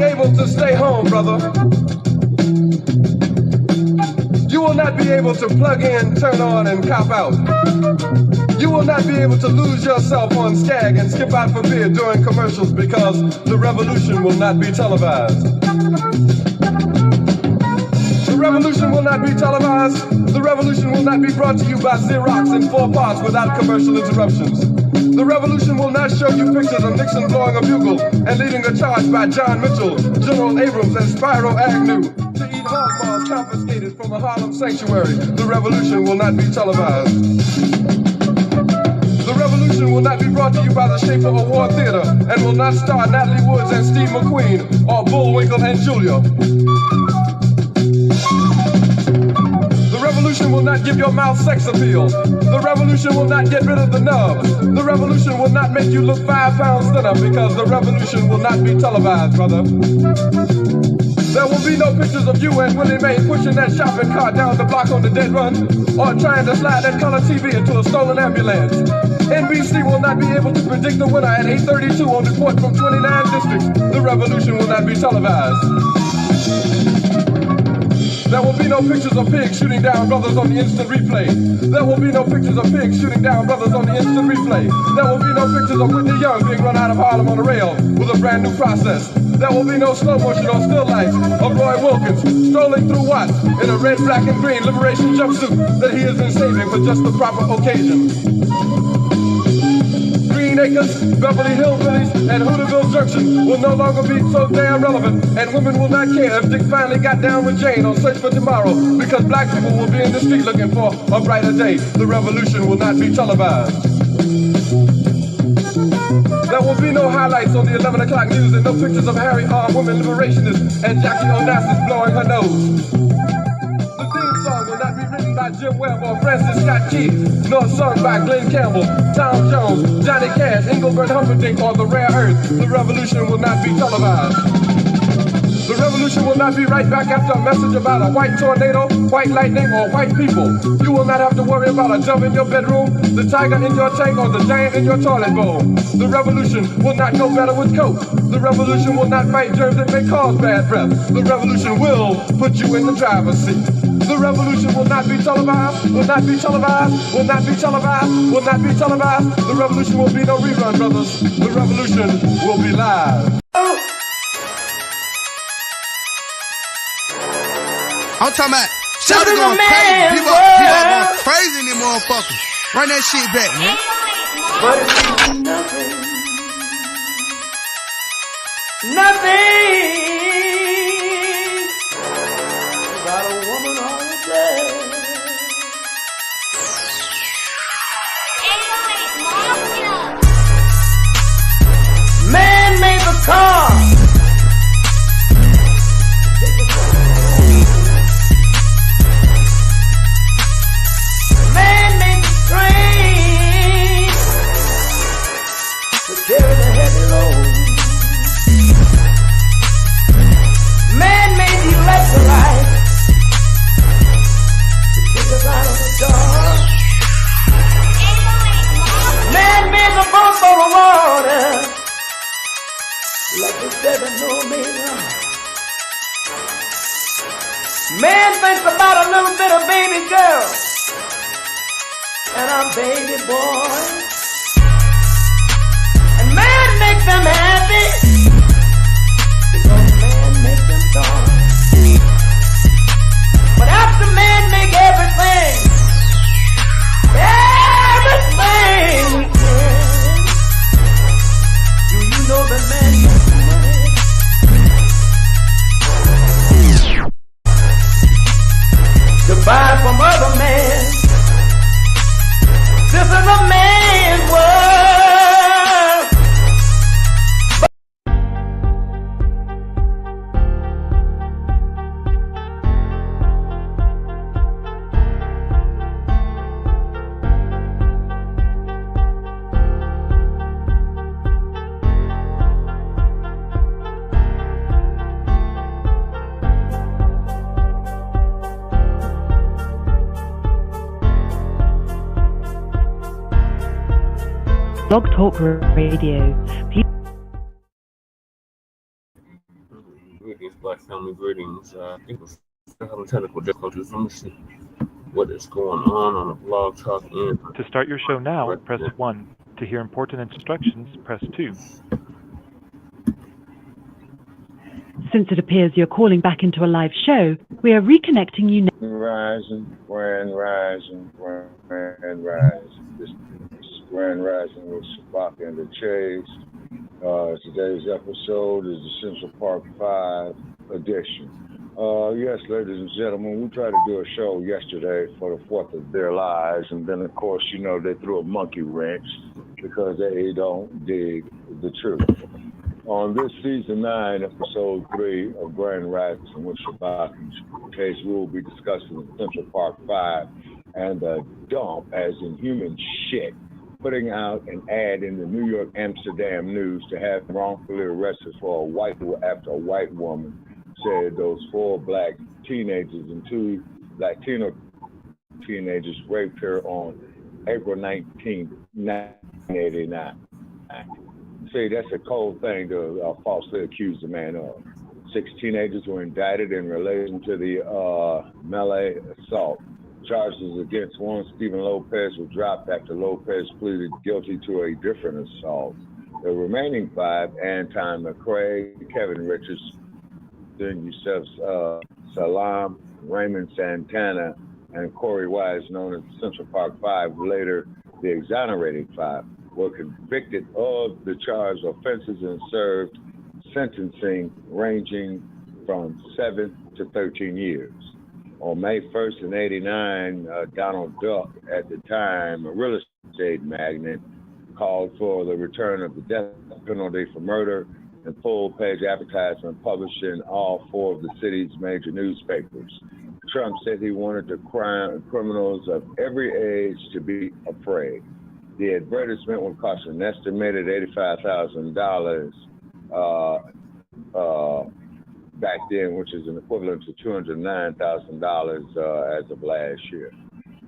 be able to stay home, brother. You will not be able to plug in, turn on, and cop out. You will not be able to lose yourself on Skag and skip out for beer during commercials because the revolution will not be televised. The revolution will not be televised. The revolution will not be brought to you by Xerox in 4 parts without commercial interruptions. The revolution will not show you pictures of Nixon blowing a bugle and leading a charge by John Mitchell, General Abrams, and Spyro Agnew to eat hog maws confiscated from a Harlem sanctuary. The revolution will not be televised. The revolution will not be brought to you by the Schaefer Award Theater and will not star Natalie Woods and Steve McQueen or Bullwinkle and Julia. The revolution will not give your mouth sex appeal. The revolution will not get rid of the nubs. The revolution will not make you look 5 pounds thinner because the revolution will not be televised, brother. There will be no pictures of you and Willie Mae pushing that shopping cart down the block on the dead run or trying to slide that color TV into a stolen ambulance. NBC will not be able to predict the winner at 8:32 on report from 29 districts. The revolution will not be televised. There will be no pictures of pigs shooting down brothers on the instant replay. There will be no pictures of pigs shooting down brothers on the instant replay. There will be no pictures of Whitney Young being run out of Harlem on a rail with a brand new process. There will be no slow motion or still life of Roy Wilkins strolling through Watts in a red, black, and green liberation jumpsuit that he has been saving for just the proper occasion. Green Acres, Beverly Hillbillies, and Hooterville Junction will no longer be so damn relevant, and women will not care if Dick finally got down with Jane on Search for Tomorrow, because black people will be in the street looking for a brighter day. The revolution will not be televised. There will be no highlights on the 11 o'clock news and no pictures of Harry armed women liberationists and Jackie Onassis blowing her nose. The theme song will not be written by Jim Webb or Francis Scott Key, nor sung by Glenn Campbell, Tom Jones, Johnny Cash, Engelbert Humperdinck, or The Rare Earth. The revolution will not be televised. The revolution will not be right back after a message about a white tornado, white lightning, or white people. You will not have to worry about a dove in your bedroom, the tiger in your tank, or the giant in your toilet bowl. The revolution will not go better with Coke. The revolution will not fight germs that may cause bad breath. The revolution will put you in the driver's seat. The revolution will not be televised, will not be televised, will not be televised, will not be televised. The revolution will be no rerun, brothers. The revolution will be live. I'm talking about Shabaka going crazy. People going crazy in these motherfuckers. Run that shit back, man. But it's nothing. Nothing about a woman on the day. Man made the car. Man made the train to carry the heavy load. Man made the electrolyte to kick us out of the dark. Man made the boat for the water like the 7-millimeter. Man thinks about a little bit of baby girl and a baby boy, and man makes them happy because man makes them joy. But after man make everything we can, do you know that man makes money? To buy from other men. This is a man's world. Blog Talk Radio. Black family greetings. I think we're still having technical difficulties. Let me see what is going on the blog talk end. To start your show now, Right press there. 1. To hear important instructions, press 2. Since it appears you're calling back into a live show, we are reconnecting you now. Rising, Grand Rising, Grand Rising. This is Grand Rising with Shabaka and the Chase. Today's episode is the Central Park 5 edition. Yes, ladies and gentlemen, we tried to do a show yesterday for the 4th of their lives, and then, of course, you know, they threw a monkey wrench because they don't dig the truth. On this season 9, episode 3 of Grand Rising with Shabaka case, we will be discussing the Central Park 5 and the dump, as in human shit, putting out an ad in the NY Amsterdam news to have wrongfully arrested for after a white woman said those 4 black teenagers and 2 Latino teenagers raped her on April 19, 1989. See, that's a cold thing to falsely accuse a man of. 6 teenagers were indicted in relation to the Meili assault. Charges against one, Stephen Lopez, were dropped after Lopez pleaded guilty to a different assault. The remaining 5, Antron McCray, Kevin Richardson, Yusef Salaam, Raymond Santana, and Korey Wise, known as the Central Park 5, later the Exonerated Five, were convicted of the charged offenses and served sentencing ranging from 7 to 13 years. On May 1st in 89, Donald Duck, at the time a real estate magnate, called for the return of the death penalty for murder and full-page advertisement published in all 4 of the city's major newspapers. Trump said he wanted the criminals of every age to be afraid. The advertisement would cost an estimated $85,000 back then, which is an equivalent to $209,000 as of last year.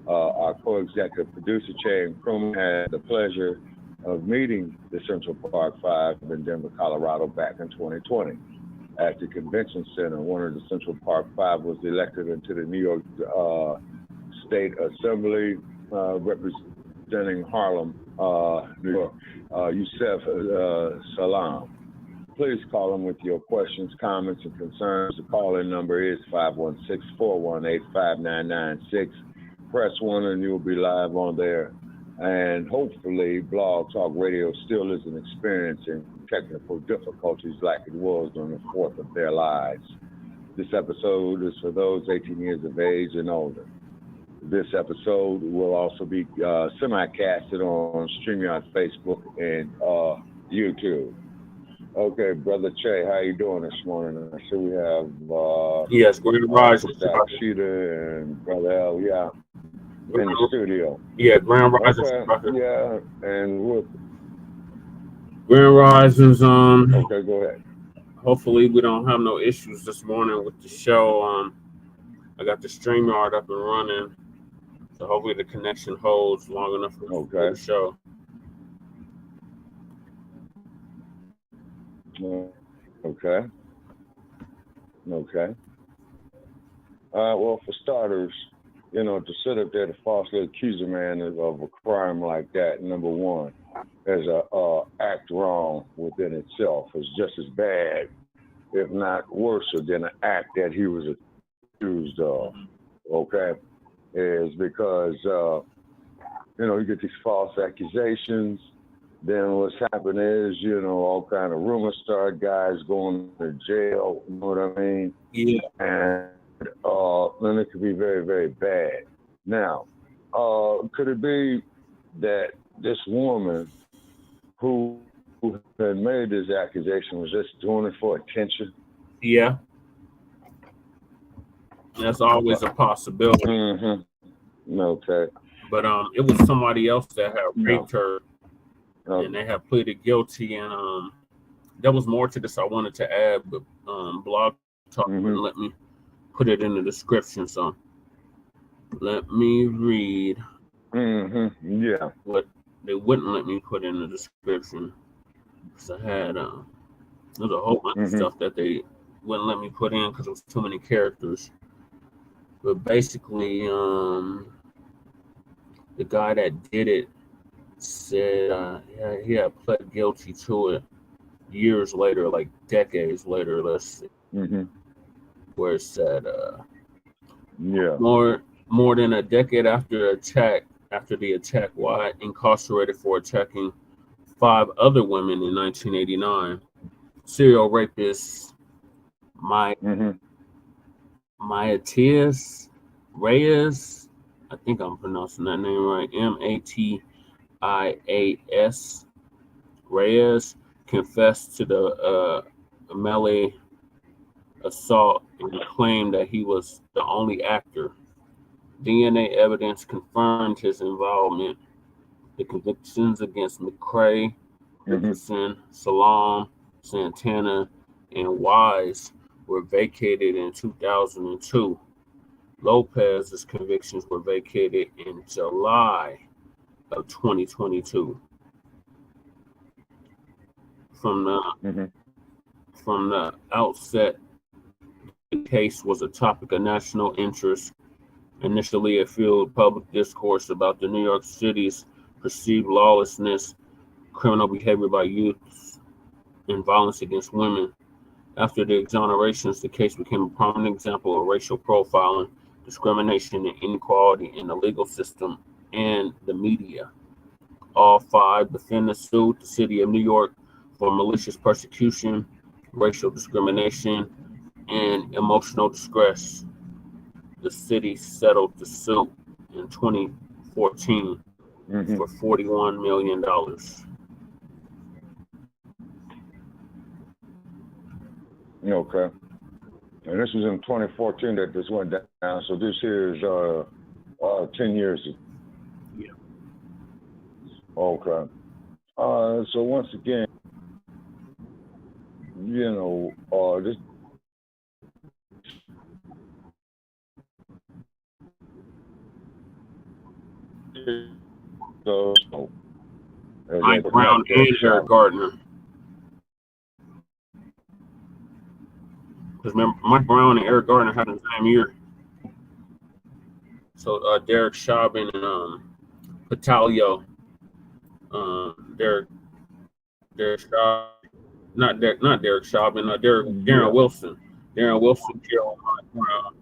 Our co-executive producer, Chan Krumman, had the pleasure of meeting the Central Park 5 in Denver, Colorado back in 2020. At the convention center, one of the Central Park 5 was elected into the New York State Assembly, representing Harlem, New York, Yusef Salaam. Please call him with your questions, comments, and concerns. The call-in number is 516-418-5996. Press 1 and you'll be live on there. And hopefully Blog Talk Radio still isn't experiencing technical difficulties like it was on the 4th of their lives. This episode is for those 18 years of age and older. This episode will also be semi-casted on StreamYard, Facebook, and YouTube. Okay, Brother Che, how you doing this morning? I see we have Yes, Grand Rising. Sheeta and Brother L, yeah, in the studio. Yeah, Grand Rising. Okay, yeah, and we'll... Grand Rising's Okay, go ahead. Hopefully we don't have no issues this morning with the show. I got the StreamYard up and running, so hopefully the connection holds long enough for the show. Okay. Well, for starters, you know, to sit up there to falsely accuse a man of a crime like that, number one, as a act wrong within itself, is just as bad, if not worse, than an act that he was accused of. Okay, is because you know, you get these false accusations. Then what's happened is, you know, all kind of rumors start, guys going to jail, you know what I mean? Yeah. And then it could be very, very bad. Now, could it be that this woman who had made this accusation was just doing it for attention? Yeah. That's always a possibility. Mm-hmm. Okay. But it was somebody else that had raped her. And they have pleaded guilty, and there was more to this I wanted to add, but Blog Talk wouldn't let me put it in the description, so let me read what they wouldn't let me put in the description, because I had there's a whole bunch of stuff that they wouldn't let me put in because it was too many characters. But basically, the guy that did it said he had pled guilty to it years later, like decades later, let's see, where it said more than a decade after the attack, Wyatt incarcerated for attacking 5 other women in 1989. Serial rapist Matias Reyes, I think I'm pronouncing that name right, Matias Reyes, confessed to the Meili assault and claimed that he was the only actor. DNA evidence confirmed his involvement. The convictions against McCray, Richardson, Salaam, Santana, and Wise were vacated in 2002. Lopez's convictions were vacated in July of 2022. From the outset, the case was a topic of national interest. Initially, it fueled public discourse about the New York City's perceived lawlessness, criminal behavior by youth, and violence against women. After the exonerations, the case became a prominent example of racial profiling, discrimination, and inequality in the legal system and the media. All 5 defendants sued the city of New York for malicious persecution, racial discrimination, and emotional distress. The city settled the suit in 2014 for $41 million. Okay. And this was in 2014 that this went down. So this here is 10 years. Yeah. Okay. So once again, this. Mike Brown and Eric Gardner. Because remember, Mike Brown and Eric Gardner happened the same year. So Derek Chauvin and Patalio, Derek Chauvin, not Derek Chauvin, Darren Wilson. Darren Wilson killed Mike Brown.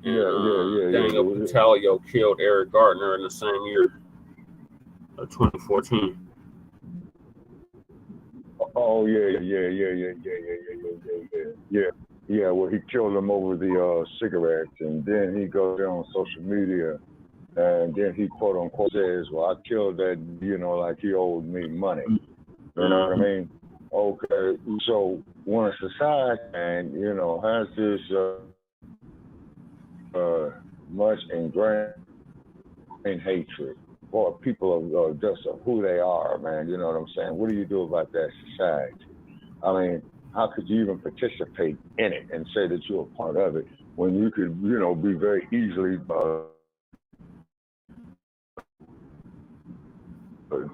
And Daniel Patalio killed Eric Gardner in the same year of 2014. Oh yeah. Well, he killed him over the cigarettes, and then he goes on social media, and then he quote unquote says, "Well, I killed that, like he owed me money." You know what I mean? Okay. So when a society, and has this much ingrained hatred for people of just who they are, man. You know what I'm saying? What do you do about that society? I mean, how could you even participate in it and say that you're a part of it when you could, be very easily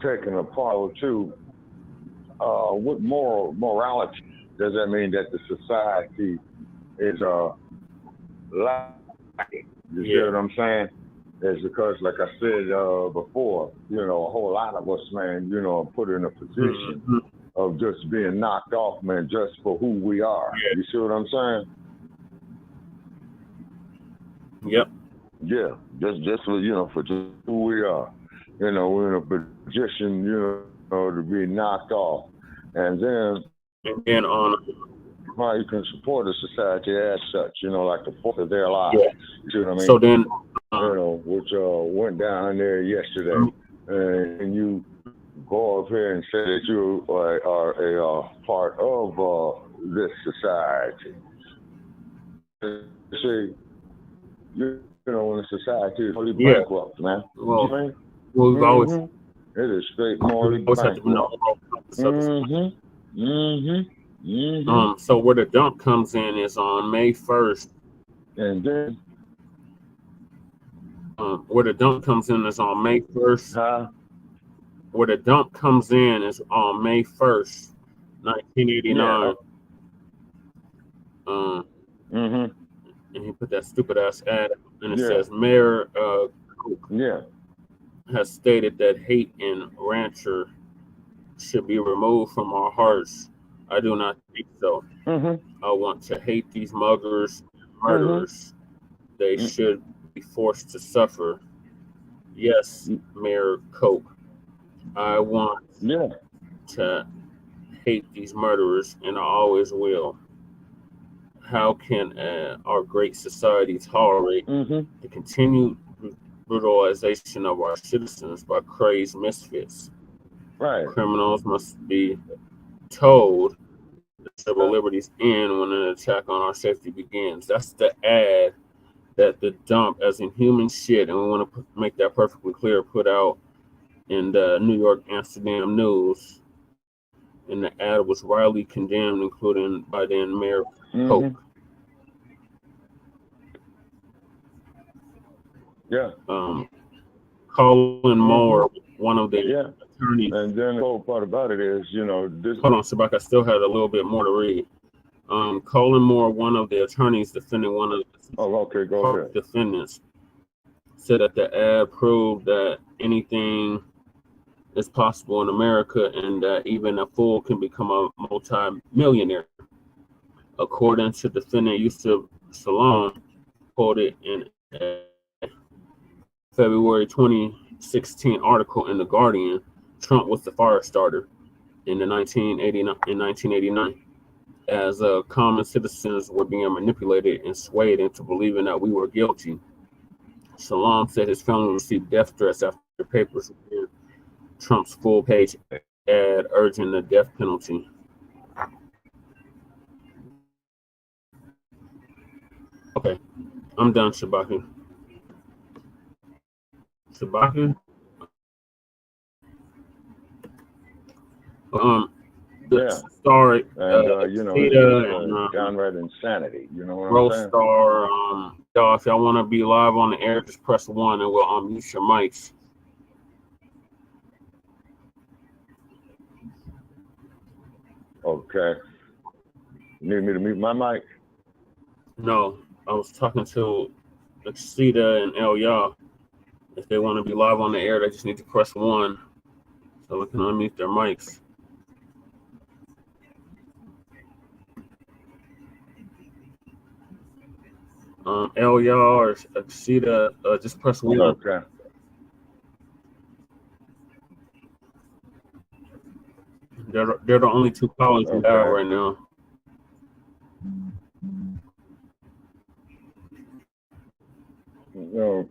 taken apart too? What morality does that mean that the society is lacking? You see what I'm saying? It's because, like I said before, a whole lot of us, man, are put in a position of just being knocked off, man, just for who we are. Yeah. You see what I'm saying? Yep. Yeah, just for for just who we are. We're in a position, to be knocked off, and then how you can support a society as such, like the force of their lives. Yeah. You see what I mean? So then, which went down there yesterday, and you go up here and say that you are a part of this society. See, when a society is fully bankrupt, man. Well, we've always it is straight morally bankrupt. So where the dump comes in is on May 1st. And then where the dump comes in is on May 1st. Where the dump comes in is on May 1st, 1989. And he put that stupid ass ad, and it says Mayor has stated that hate in Rancher should be removed from our hearts. I do not think so. I want to hate these muggers and murderers. They should be forced to suffer. Yes, Mayor Coke. I want to hate these murderers, and I always will. How can our great society tolerate the continued brutalization of our citizens by crazed misfits? Right. Criminals must be told that civil liberties end when an attack on our safety begins. That's the ad that the dump, as in human shit, and we want to make that perfectly clear, put out in the New York Amsterdam news. And the ad was widely condemned, including by then Mayor Coke. Colin Moore, one of the attorneys. And then the whole part about it is, you know, this. Hold on, Shabaka, I still had a little bit more to read. Colin Moore, one of the attorneys defending one of the defendants, said that the ad proved that anything is possible in America and that even a fool can become a multi-millionaire. According to defendant Yusef Salaam, quoted in a February 2016 article in The Guardian, Trump was the fire starter in 1989. As common citizens were being manipulated and swayed into believing that we were guilty. Salaam said his family received death threats after the papers reviewed Trump's full-page ad urging the death penalty. Okay, I'm done, Shabaka. Sorry, you know, it's downright insanity. You know what I'm saying? Star, y'all, if y'all want to be live on the air, just press 1 and we'll unmute your mics. Okay. You need me to mute my mic? No, I was talking to Exita and El Ya. If they want to be live on the air, they just need to press 1 so we can unmute their mics. El Ya or Exita, just press 1. Okay. They're the only two callers we have right now. No.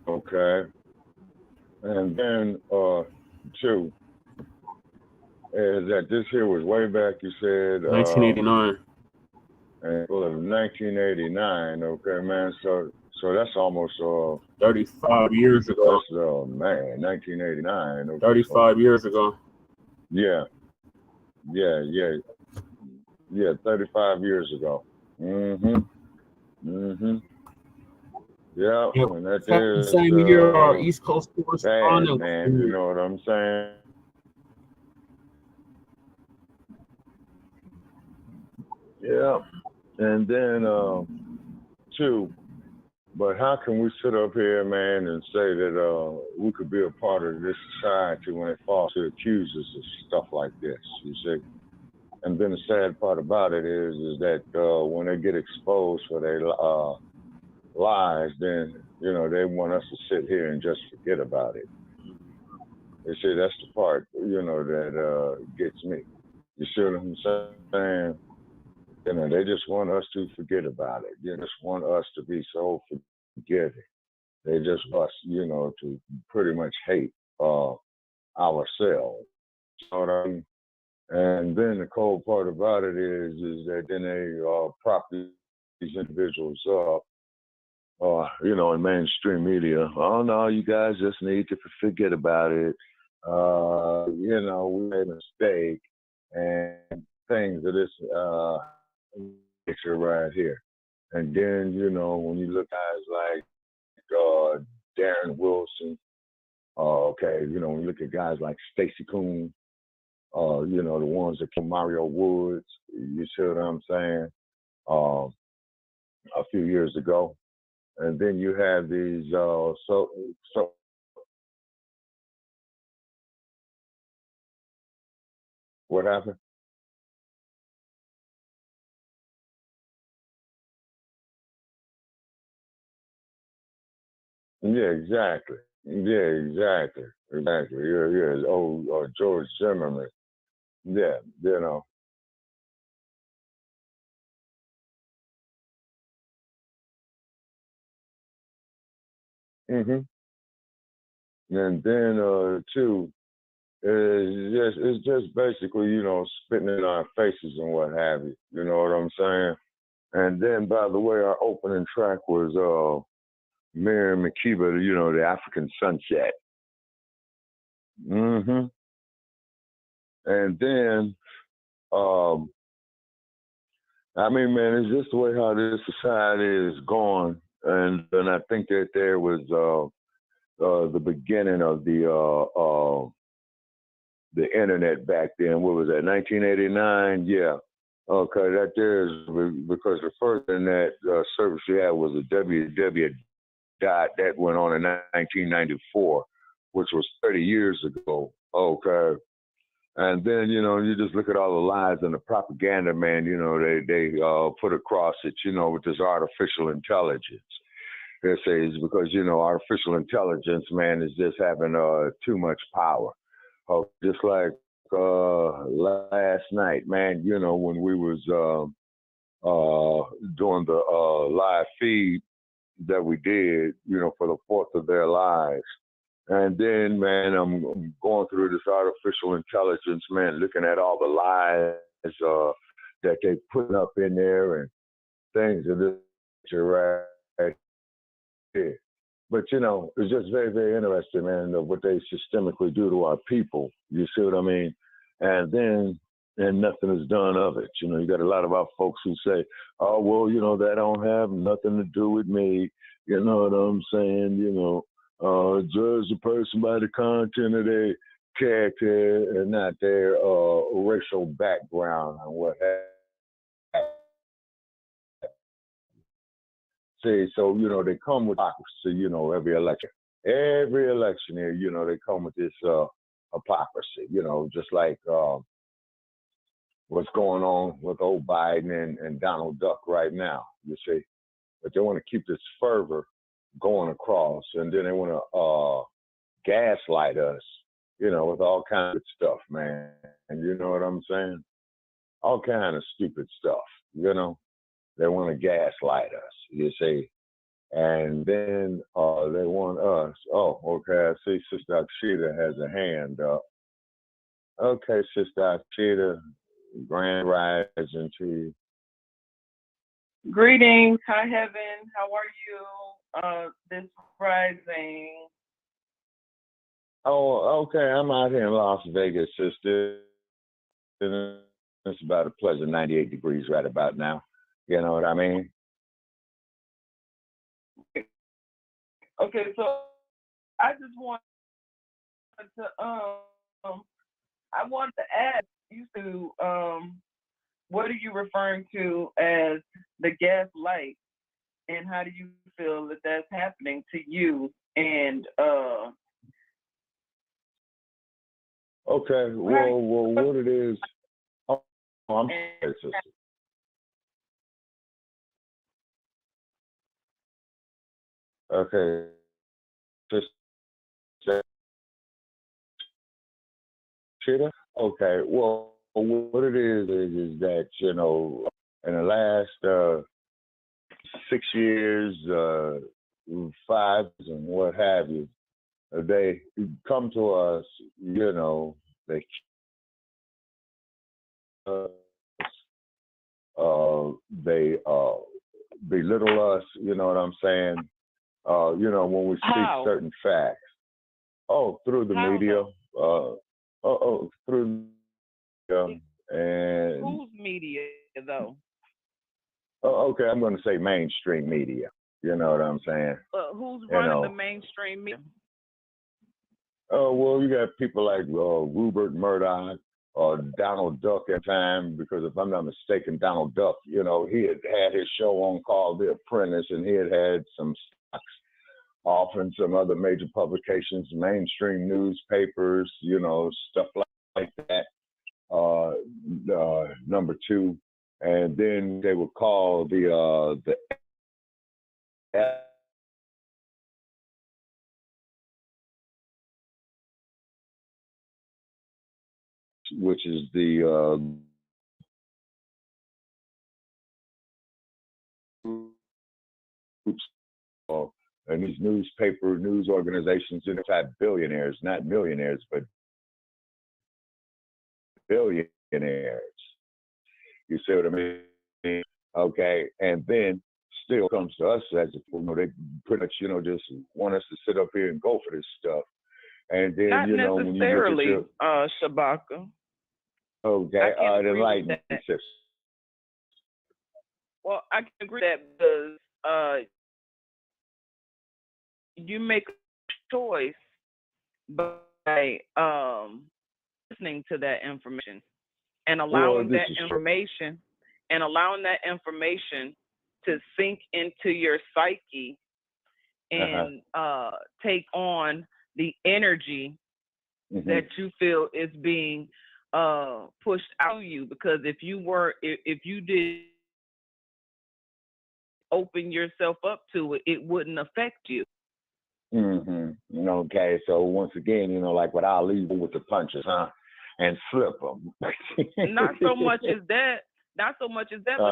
Okay. And then, 2, is that this here was way back, you said? 1989. And, well, 1989, okay, man. So that's almost 35 years ago. That's, man, 1989. Okay, 35 years ago. Yeah, 35 years ago. Yeah, Yep. and that is same year our East Coast correspondent, man. You know what I'm saying? Yeah, and then 2. But how can we sit up here, man, and say that we could be a part of this society when it falsely accuses of stuff like this? You see. And then the sad part about it is that when they get exposed for their lies, then, you know, they want us to sit here and just forget about it. You see, that's the part, you know, that gets me. You see what I'm saying? You know, they just want us to forget about it. They just want us to be so forgiving. They just want us, you know, to pretty much hate ourselves. You know what I mean? And then the cold part about it is that then they prop these individuals up, you know, in mainstream media. Oh no, you guys just need to forget about it. You know, we made a mistake and things of this picture right here. And then, you know, when you look at guys like Darren Wilson, okay, you know, when you look at guys like Stacey Coon, you know, the ones that killed Mario Woods, you see what I'm saying? a few years ago. And then you have these, what happened? Yeah, exactly. Yeah, exactly. Exactly. Yeah. Oh, George Zimmerman. Yeah, you know. hmm And then too, it's just basically, spitting in our faces and what have you. You know what I'm saying? And then, by the way, our opening track was Miriam Makeba, the African Sunset. hmm And then, I mean, man, it's just the way how this society is going, and I think that there was the beginning of the internet back then. What was that? 1989? Yeah. Okay, that there is because the first internet service we had was a www dot that went on in 1994, which was 30 years ago. Okay. And then, you just look at all the lies and the propaganda, man, they put across it, with this artificial intelligence. They say it's because, artificial intelligence, man, is just having too much power. Just like last night, man, when we was doing the live feed that we did, for the 4th of their lives. And then, man, I'm going through this artificial intelligence, man, looking at all the lies that they put up in there and things of this nature right here. But, it's just very, very interesting, man, what they systemically do to our people. You see what I mean? And then, and nothing is done of it. You got a lot of our folks who say, oh, well, that don't have nothing to do with me. You know what I'm saying? Judge the person by the content of their character and not their racial background and what have you. See, so, they come with hypocrisy, every election. Every election here, they come with this hypocrisy, just like what's going on with old Biden and Donald Duck right now, you see. But they want to keep this fervor going across, and then they want to gaslight us, with all kinds of stuff, man. And you know what I'm saying? All kind of stupid stuff, They want to gaslight us, you see. And then they want us. Oh, okay, I see Sister Akshita has a hand up. Okay, Sister Akshita, grand rising to you. Greetings. Hi, Heaven. How are you this rising? Oh, okay. I'm out here in Las Vegas, sister. It's about a pleasant 98 degrees right about now. You know what I mean? Okay, so I just wanted to I wanted to ask you to what are you referring to as the gaslight, and how do you feel that that's happening to you? And okay, well, what it is? Oh, I'm sorry, sister. Okay, sister. Okay, well, what it is that in the last 6 years, 5 and what have you, they come to us, they they belittle us, you know what I'm saying? When we speak certain facts. Oh, through the media. Through and whose media though? Okay, I'm going to say mainstream media. You know what I'm saying? Who's running the mainstream media? Oh, well, you got people like Rupert Murdoch, Donald Duck at the time, because if I'm not mistaken, Donald Duck, he had his show on called The Apprentice, and he had some stocks off in some other major publications, mainstream newspapers, stuff like that. Number two, and then they would call the which is the and these news organizations, type billionaires, not millionaires, but billionaires. You see what I mean? Okay, and then still comes to us as if they pretty much just want us to sit up here and go for this stuff. And then not necessarily, when you Shabaka. Okay, enlighten me. Well, I can agree that because you make a choice by listening to that information and allowing that information to sink into your psyche and take on the energy that you feel is being pushed out of you. Because if you did open yourself up to it, it wouldn't affect you. Okay, so once again, like what I'll leave with the punches, and flip them. Not so much as that, but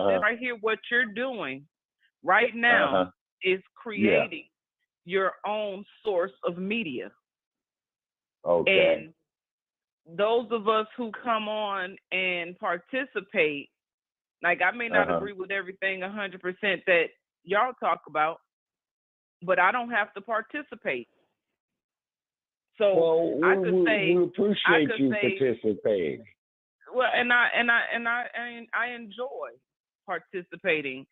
then right here, what you're doing right now is creating your own source of media. Okay. And those of us who come on and participate, like I may not agree with everything 100% that y'all talk about, but I don't have to participate. So I could say, we appreciate you participating. Well, and I enjoy participating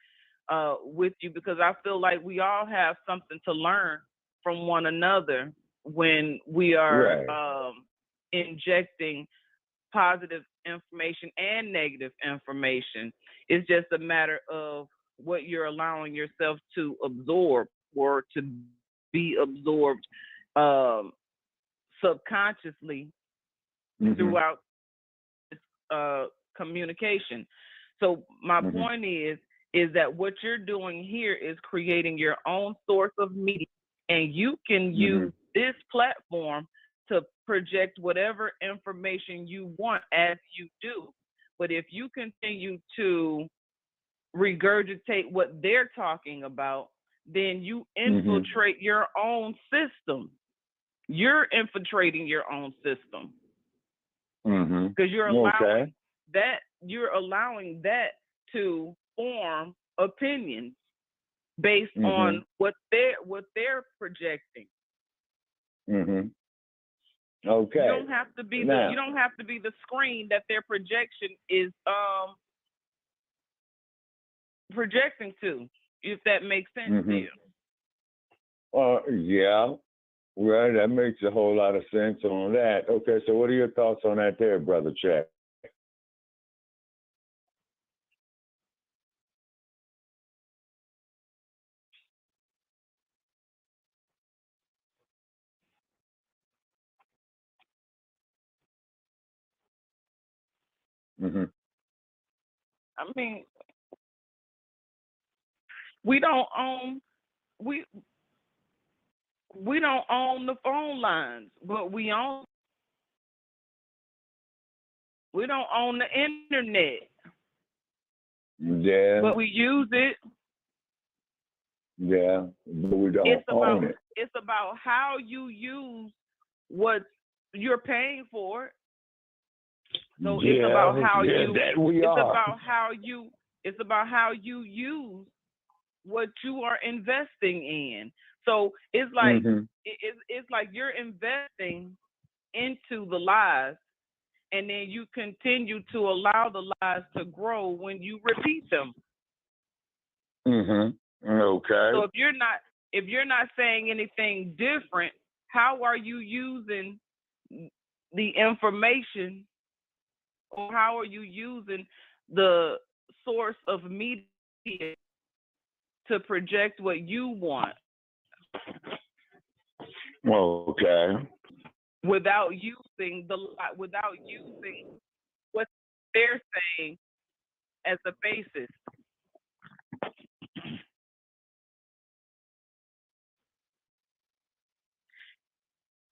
with you, because I feel like we all have something to learn from one another when we are injecting positive information and negative information. It's just a matter of what you're allowing yourself to absorb or to be absorbed subconsciously throughout communication. So my point is that what you're doing here is creating your own source of media, and you can use this platform to project whatever information you want as you do. But if you continue to regurgitate what they're talking about, then you infiltrate your own system. You're infiltrating your own system because you're allowing that to form opinions based on what they're projecting. Okay. You don't have to be the screen that their projection is projecting to, if that makes sense to you. Yeah. Well, that makes a whole lot of sense on that. Okay, so what are your thoughts on that there, Brother Check? I mean, we don't own the phone lines, but we don't own the internet. Yeah. But we use it. Yeah, but we don't own it. It's about how you use what you're paying for. So it's about how you use what you are investing in. So it's like it's like you're investing into the lies, and then you continue to allow the lies to grow when you repeat them. Okay. So if you're not saying anything different, how are you using the information Or how are you using the source of media to project what you want? Okay. Without using what they're saying as a basis.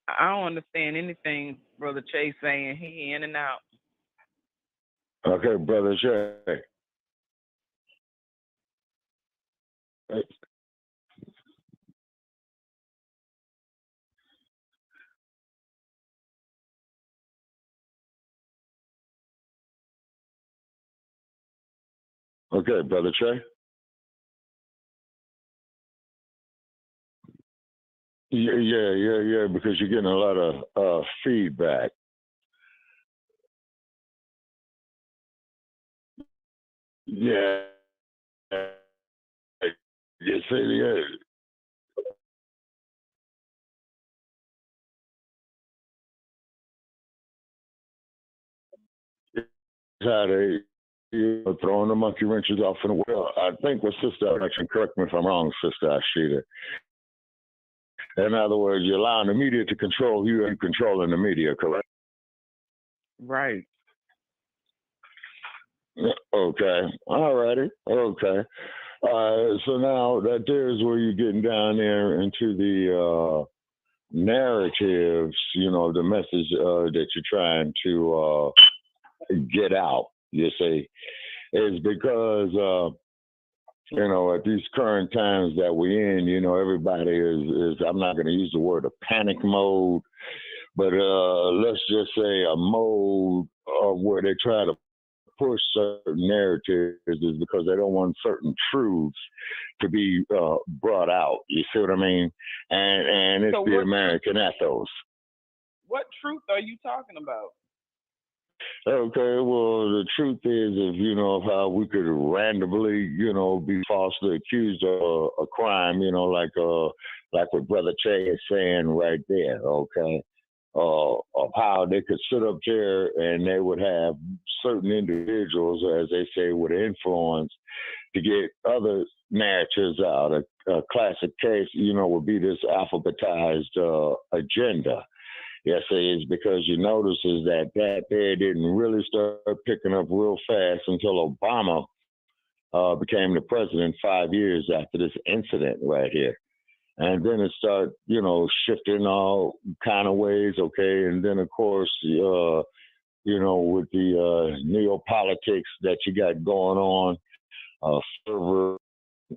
I don't understand anything Brother Chase saying. He in and out. Okay, Brother Shay. Okay, Brother Trey. Yeah, because you're getting a lot of feedback. Yeah. You see, yeah. How they throwing the monkey wrenches off in the well. I think what Sister Action, correct me if I'm wrong, Sister Ashita. In other words, you're allowing the media to control you and controlling the media, correct? Right. Okay. All righty. Okay. So now that there's where you're getting down there into the narratives, the message that you're trying to get out, you see, is because, at these current times that we're in, everybody is I'm not going to use the word a panic mode, but let's just say a mode of where they try to push certain narratives is because they don't want certain truths to be brought out. You see what I mean? And it's so the American ethos. What truth are you talking about? Okay, well, the truth is, of how we could randomly, be falsely accused of a crime, like what Brother Che is saying right there, okay? Of how they could sit up there and they would have certain individuals, as they say, with influence to get other narratives out. A classic case, would be this alphabetized agenda. Yes, it is, because you notice is that there didn't really start picking up real fast until Obama became the president 5 years after this incident right here. And then it started, shifting all kind of ways, okay? And then, of course, with the neopolitics that you got going on, fervor,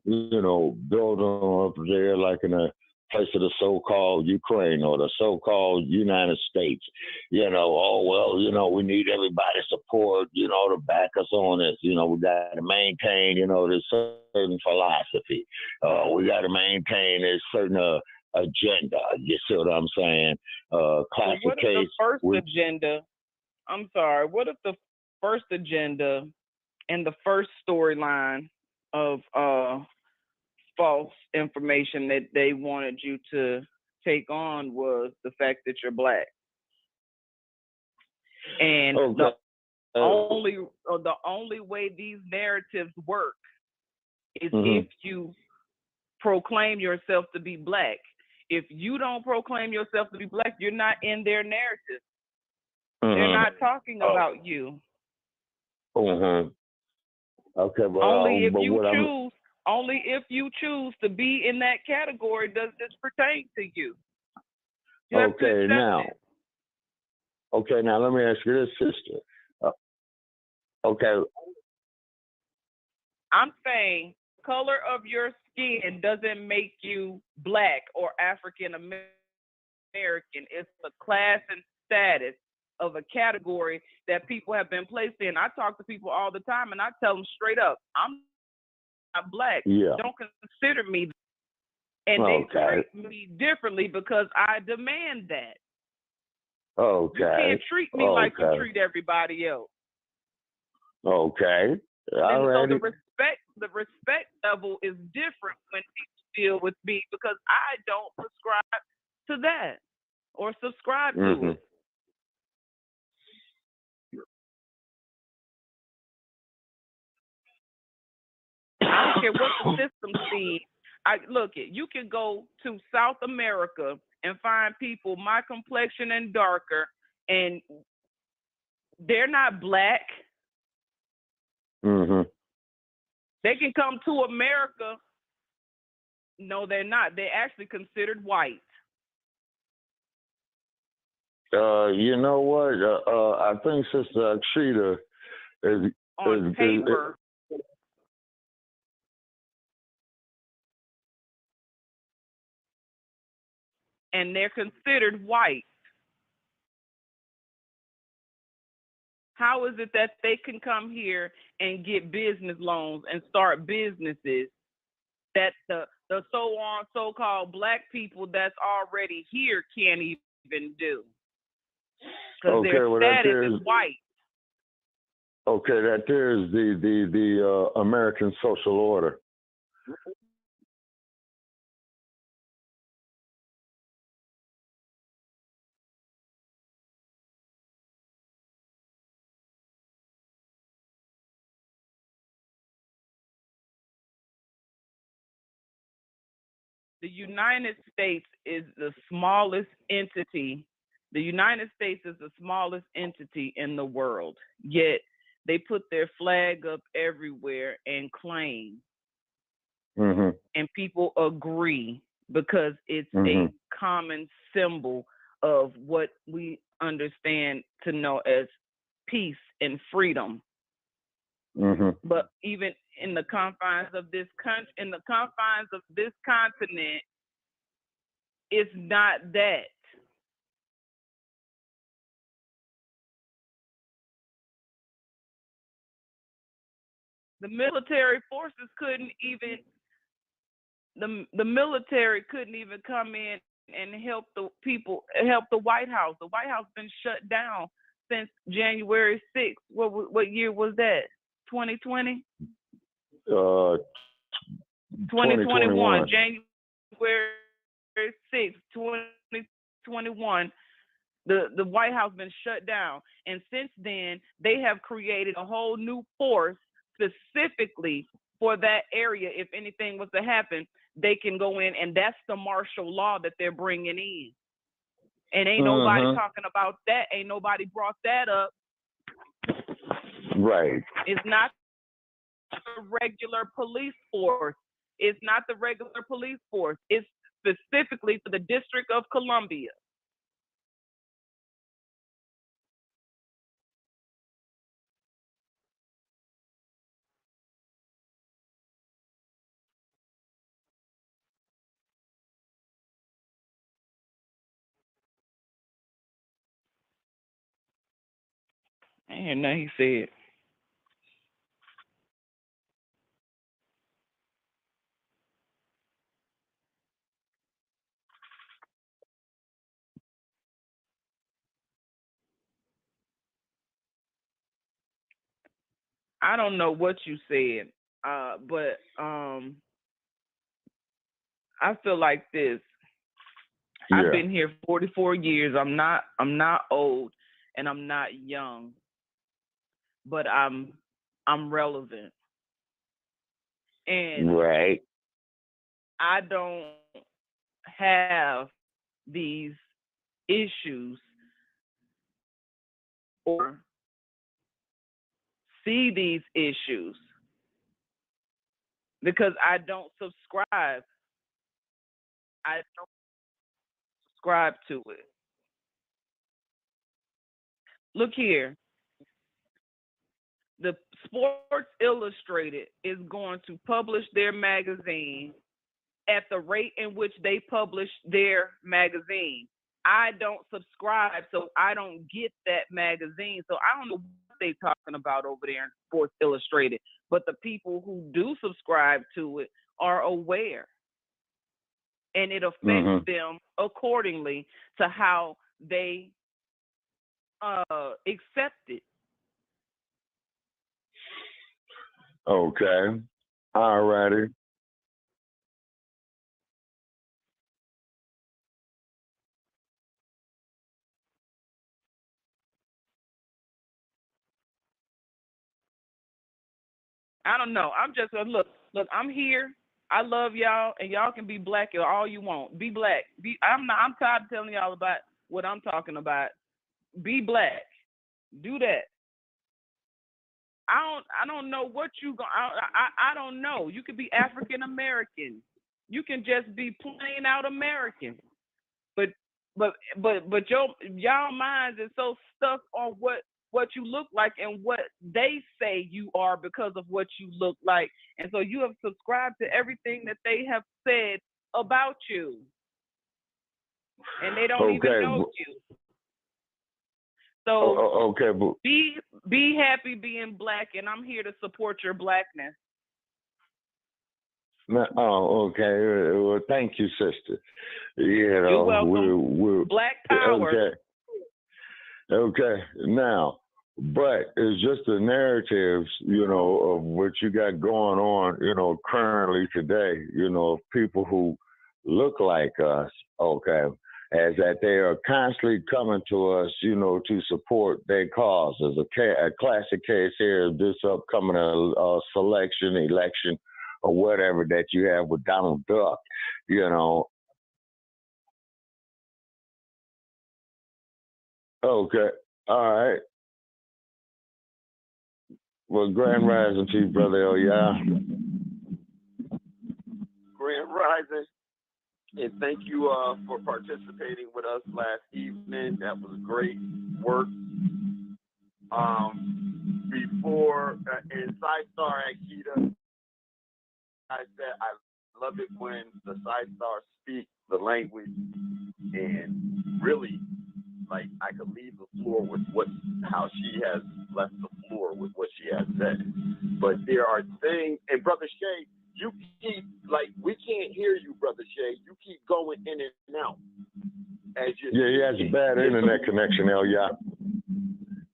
building up there like in a place of the so-called Ukraine or the so-called United States, we need everybody's support, to back us on this. We got to maintain, this certain philosophy. We got to maintain this certain agenda. You see what I'm saying? Classic what if case. The first agenda, I'm sorry, what if the first agenda and the first storyline of false information that they wanted you to take on was the fact that you're Black? And the only way these narratives work is if you proclaim yourself to be Black. If you don't proclaim yourself to be Black, you're not in their narrative. They're not talking about you. Okay, well, only if you choose to be in that category does this pertain to you. Okay, now let me ask you this, sister. Okay. I'm saying color of your skin doesn't make you Black or African American. It's the class and status of a category that people have been placed in. I talk to people all the time and I tell them straight up, I'm not Black. Yeah. Don't consider me. And they treat me differently because I demand that. Okay. You can't treat me like you treat everybody else. Okay. All right. So the respect level is different when people deal with me because I don't subscribe to that or subscribe to it. care what the system sees. You can go to South America and find people my complexion and darker, and they're not black. They can come to America. No, they're not. They're actually considered white. You know what? I think Sister Akshita is on paper. And they're considered white. How is it that they can come here and get business loans and start businesses that the so-called black people that's already here can't even do? Because their status is white. Okay, that is the American social order. The United States is the smallest entity. The United States is the smallest entity in the world, yet they put their flag up everywhere and claim. And people agree because it's a common symbol of what we understand to know as peace and freedom. But even in the confines of this country, in the confines of this continent, it's not that. The military forces couldn't even, the military couldn't even come in and help the people, help the White House. The White House been shut down since January 6th. What year was that? 2020? 2021. January 6th, 2021. The White House been shut down. And since then, they have created a whole new force specifically for that area. If anything was to happen, they can go in, and that's the martial law that they're bringing in. And ain't nobody talking about that. Ain't nobody brought that up. Right. It's not the regular police force. It's not the regular police force. It's specifically for the District of Columbia. I hear nothing he said. I don't know what you said, but I feel like this. Yeah. I've been here 44 years. I'm not old and I'm not young, but I'm relevant. And right. I don't have these issues or see these issues because I don't subscribe. I don't subscribe to it. Look here. The Sports Illustrated is going to publish their magazine at the rate in which they publish their magazine. I don't subscribe, so I don't get that magazine. So I don't know what they're talking about over there in Sports Illustrated. But the people who do subscribe to it are aware. And it affects them accordingly to how they accept it. Okay. All righty. I don't know. I'm just look. Look, I'm here. I love y'all, and y'all can be black or all you want. Be black. I'm tired of telling y'all about what I'm talking about. Be black. Do that. I don't know what you go. I don't know. You could be African American. You can just be plain out American. But y'all minds is so stuck on what you look like and what they say you are because of what you look like. And so you have subscribed to everything that they have said about you. And they don't even know you. So be happy being black, and I'm here to support your blackness. Oh, okay. Well, thank you, sister. You're welcome. We're Black power. Okay. Now, but it's just the narratives, of what you got going on, currently today, of people who look like us, okay, as that they are constantly coming to us, to support their causes. A classic case here is this upcoming election, or whatever that you have with Donald Duck, Okay, all right. Well, grand rising to you, Brother Elia. Grand rising, and thank you for participating with us last evening. That was great work. Before, in Side Star Akita, I said I love it when the Side Stars speak the language, and really, like, I could leave the floor with how she has left the floor with what she has said. But there are things, and Brother Shay, you keep, we can't hear you, Brother Shay. You keep going in and out. He has a bad internet connection, Elia.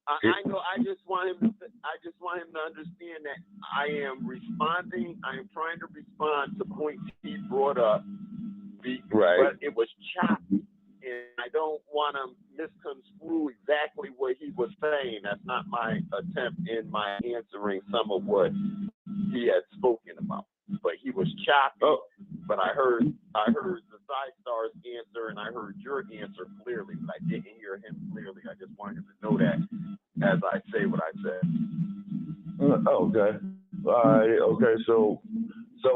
I know. I just want him to understand that I am responding. I am trying to respond to points he brought up. But it was choppy, and I don't want to misconstrue exactly what he was saying. That's not my attempt in my answering some of what he had spoken about. But he was choppy. But I heard the Side Stars answer, and I heard your answer clearly, but I didn't hear him clearly. I just wanted him to know that as I say what I said. Okay. All right. Okay. So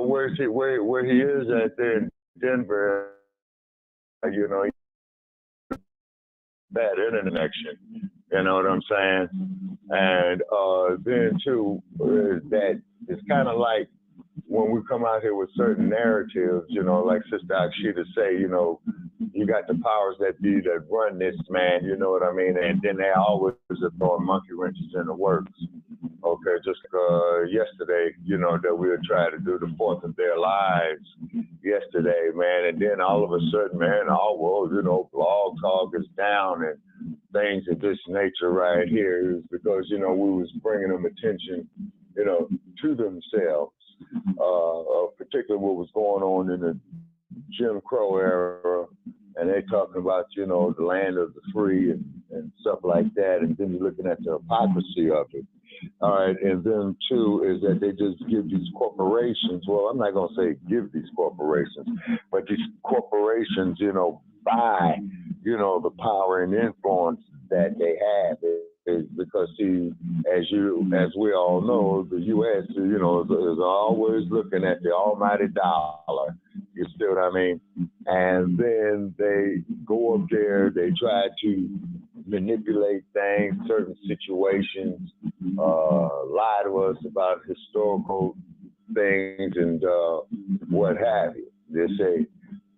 where he is at there in Denver, bad internet connection. You know what I'm saying? And then too, that it's kind of like when we come out here with certain narratives, like Sister Akshita say, you got the powers that be that run this, man, you know what I mean? And then they always are throwing monkey wrenches in the works. Okay, just yesterday, that we were trying to do the 4th of their lives yesterday, man. And then all of a sudden, man, Blog Talk is down and things of this nature right here is because, we was bringing them attention, to themselves, particularly what was going on in the Jim Crow era. And they talking about, the land of the free and stuff like that. And then you're looking at the hypocrisy of it. All right. And then, too, is that they just give these corporations, well, I'm not going to say give these corporations, but these corporations, buy, the power and influence that they have. Is because, see, as we all know, the U.S., is always looking at the almighty dollar. You see what I mean? And then they go up there, they try to manipulate things, certain situations, lie to us about historical things and what have you, they say.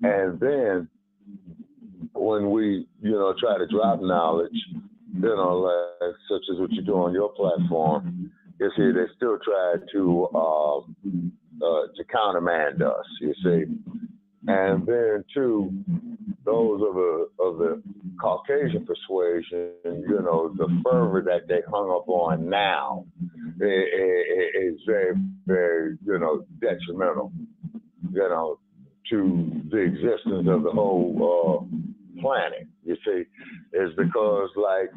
And then when we, try to drop knowledge, like such as what you do on your platform, you see, they still try to countermand us, you see. And then, too, those of the Caucasian persuasion, the fervor that they hung up on now is very, very, detrimental, to the existence of the whole planet, you see, is because, like,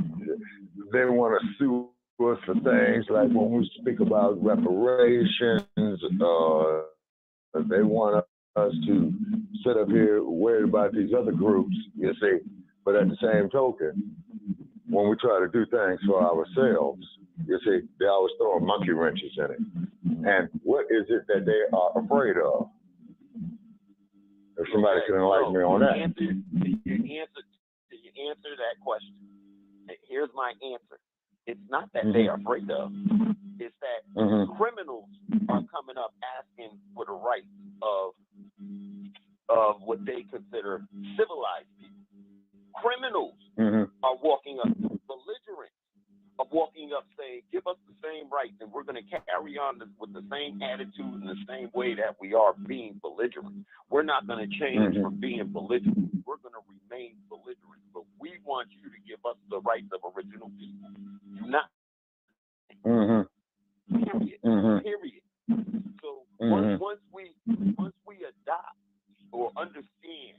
they want to sue us for things like when we speak about reparations, they want us to sit up here worried about these other groups, you see. But at the same token, when we try to do things for ourselves, you see, they always throw monkey wrenches in it. And what is it that they are afraid of? If somebody can enlighten me on that. You answer that question. Here's my answer. It's not that they are afraid of. It's that criminals are coming up asking for the rights of what they consider civilized people. Criminals are walking up, belligerent, are walking up saying, give us the same rights, and we're going to carry on with the same attitude and the same way that we are being belligerent. We're not going to change from being belligerent. We're going to remain belligerent, but we want you to give us the rights of original people. Do not. Period. So once we adopt or understand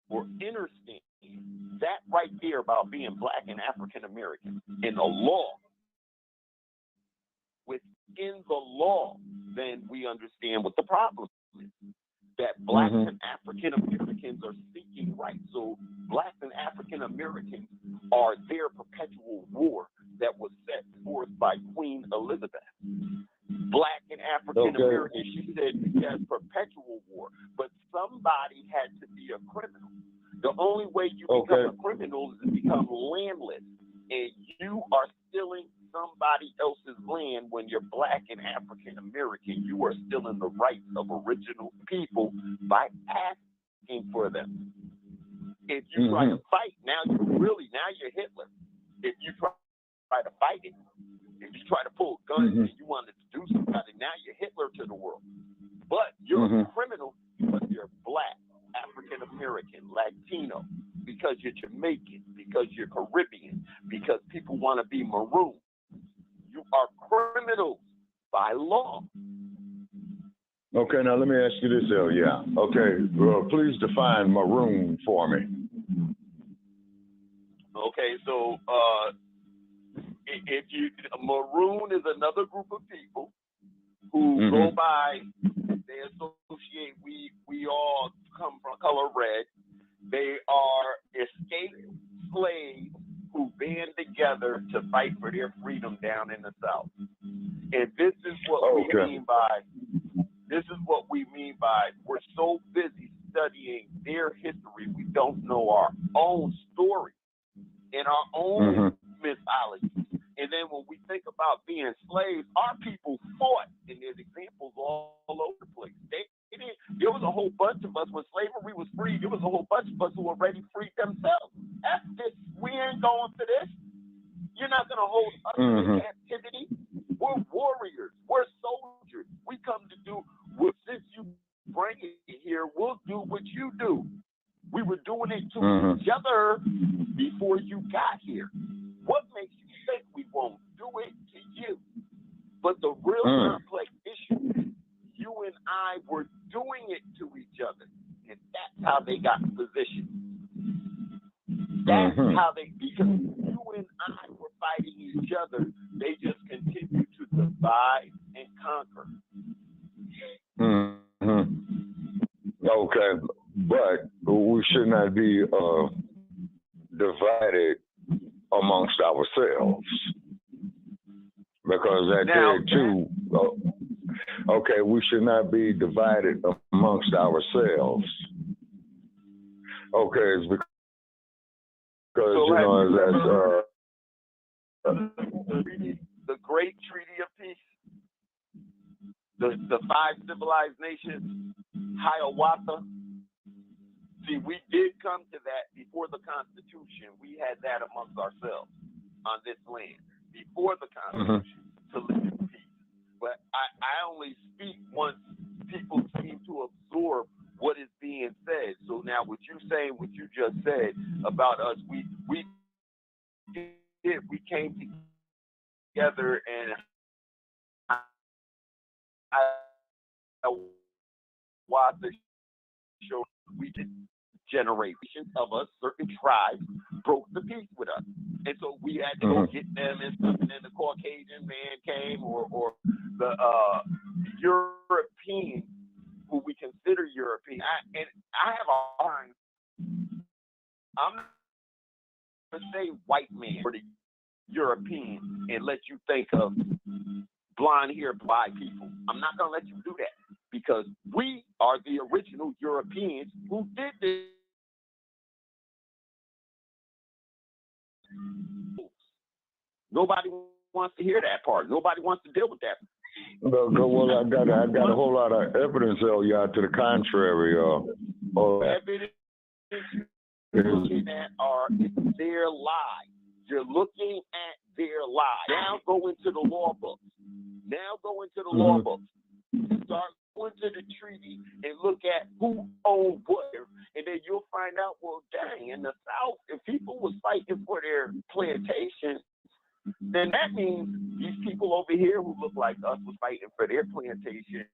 or understand that right there about being Black and African American in the law, within the law, then we understand what the problem is. That Blacks and African Americans are seeking rights. So Blacks and African Americans are their perpetual war that was set forth by Queen Elizabeth. Black and African Americans, she said, yes, perpetual war, but somebody had to be a criminal. The only way you become a criminal is to become landless, and you are stealing somebody else's land when you're Black and African American. You are stealing the rights of original people by asking for them. If you try to fight, now you're Hitler. If you try to fight it, if you try to pull guns and you wanted to do something, now you're Hitler to the world. But you're a criminal because you're Black, African American, Latino, because you're Jamaican, because you're Caribbean, because people want to be maroon. You are criminals by law. Okay, now let me ask you this, Elia. Okay, please define maroon for me. Okay, so maroon is another group of people who go by, they associate, we all come from color red. They are escaped slaves who band together to fight for their freedom down in the South. And this is what we mean by we're so busy studying their history, we don't know our own story and our own mythology. And then when we think about being slaves, our people fought, and there's examples all over the place. There was a whole bunch of us when slavery was free. There was a whole bunch of us who already freed themselves. That's this. We ain't going for this. You're not going to hold us in captivity. We're warriors. We're soldiers. We come to do what, since you bring it here, we'll do what you do. We were doing it to each other before you got here. What makes you think we won't do it to you? But the real complex issue is you and I were doing it to each other. And that's how they got positioned. That's how because you and I were fighting each other, they just continue to divide and conquer. Okay, but we should not be divided amongst ourselves, because that there too. Okay, we should not be divided amongst ourselves. Okay, it's because the Great Treaty of Peace, the 5 civilized nations, Hiawatha. See, we did come to that before the Constitution. We had that amongst ourselves on this land before the Constitution to live in peace. But I only speak once people seem to absorb what is being said. So now, what you saying, what you just said about us, we came together and we did generations of us, certain tribes, broke the peace with us. And so we had to go get them and stuff, and then the Caucasian man came, or the European, who we consider European. I have a hard time. I'm not going to say white man or the European and let you think of blonde-haired black people. I'm not going to let you do that, because we are the original Europeans who did this. Nobody wants to hear that part. Nobody wants to deal with that. Well, I got a whole lot of evidence, to the contrary. Evidence you're looking at are their lies. You're looking at their lies. Now go into the law books. Law books. Start going to the treaty and look at who owned what, and then you'll find out, well, dang, in the South, if people was fighting for their plantation, then that means these people over here who look like us was fighting for their plantation.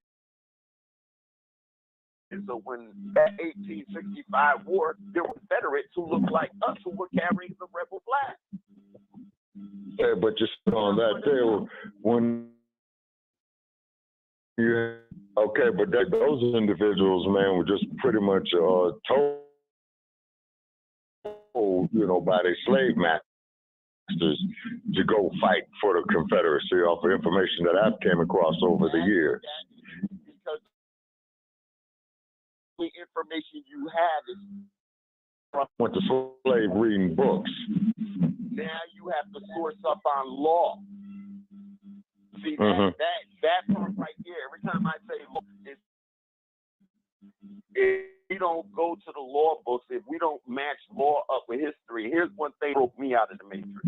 And so when that 1865 war, there were Confederates who looked like us who were carrying the rebel flag. Yeah, but just on that there, when but those individuals, man, were just pretty much told, by their slave masters to go fight for the Confederacy off of information that I've came across over the years. Because the information you have is from went to slave reading books. Now you have to source up on law. See, that part right there, every time I say law, if we don't go to the law books, if we don't match law up with history, here's one thing that broke me out of the matrix.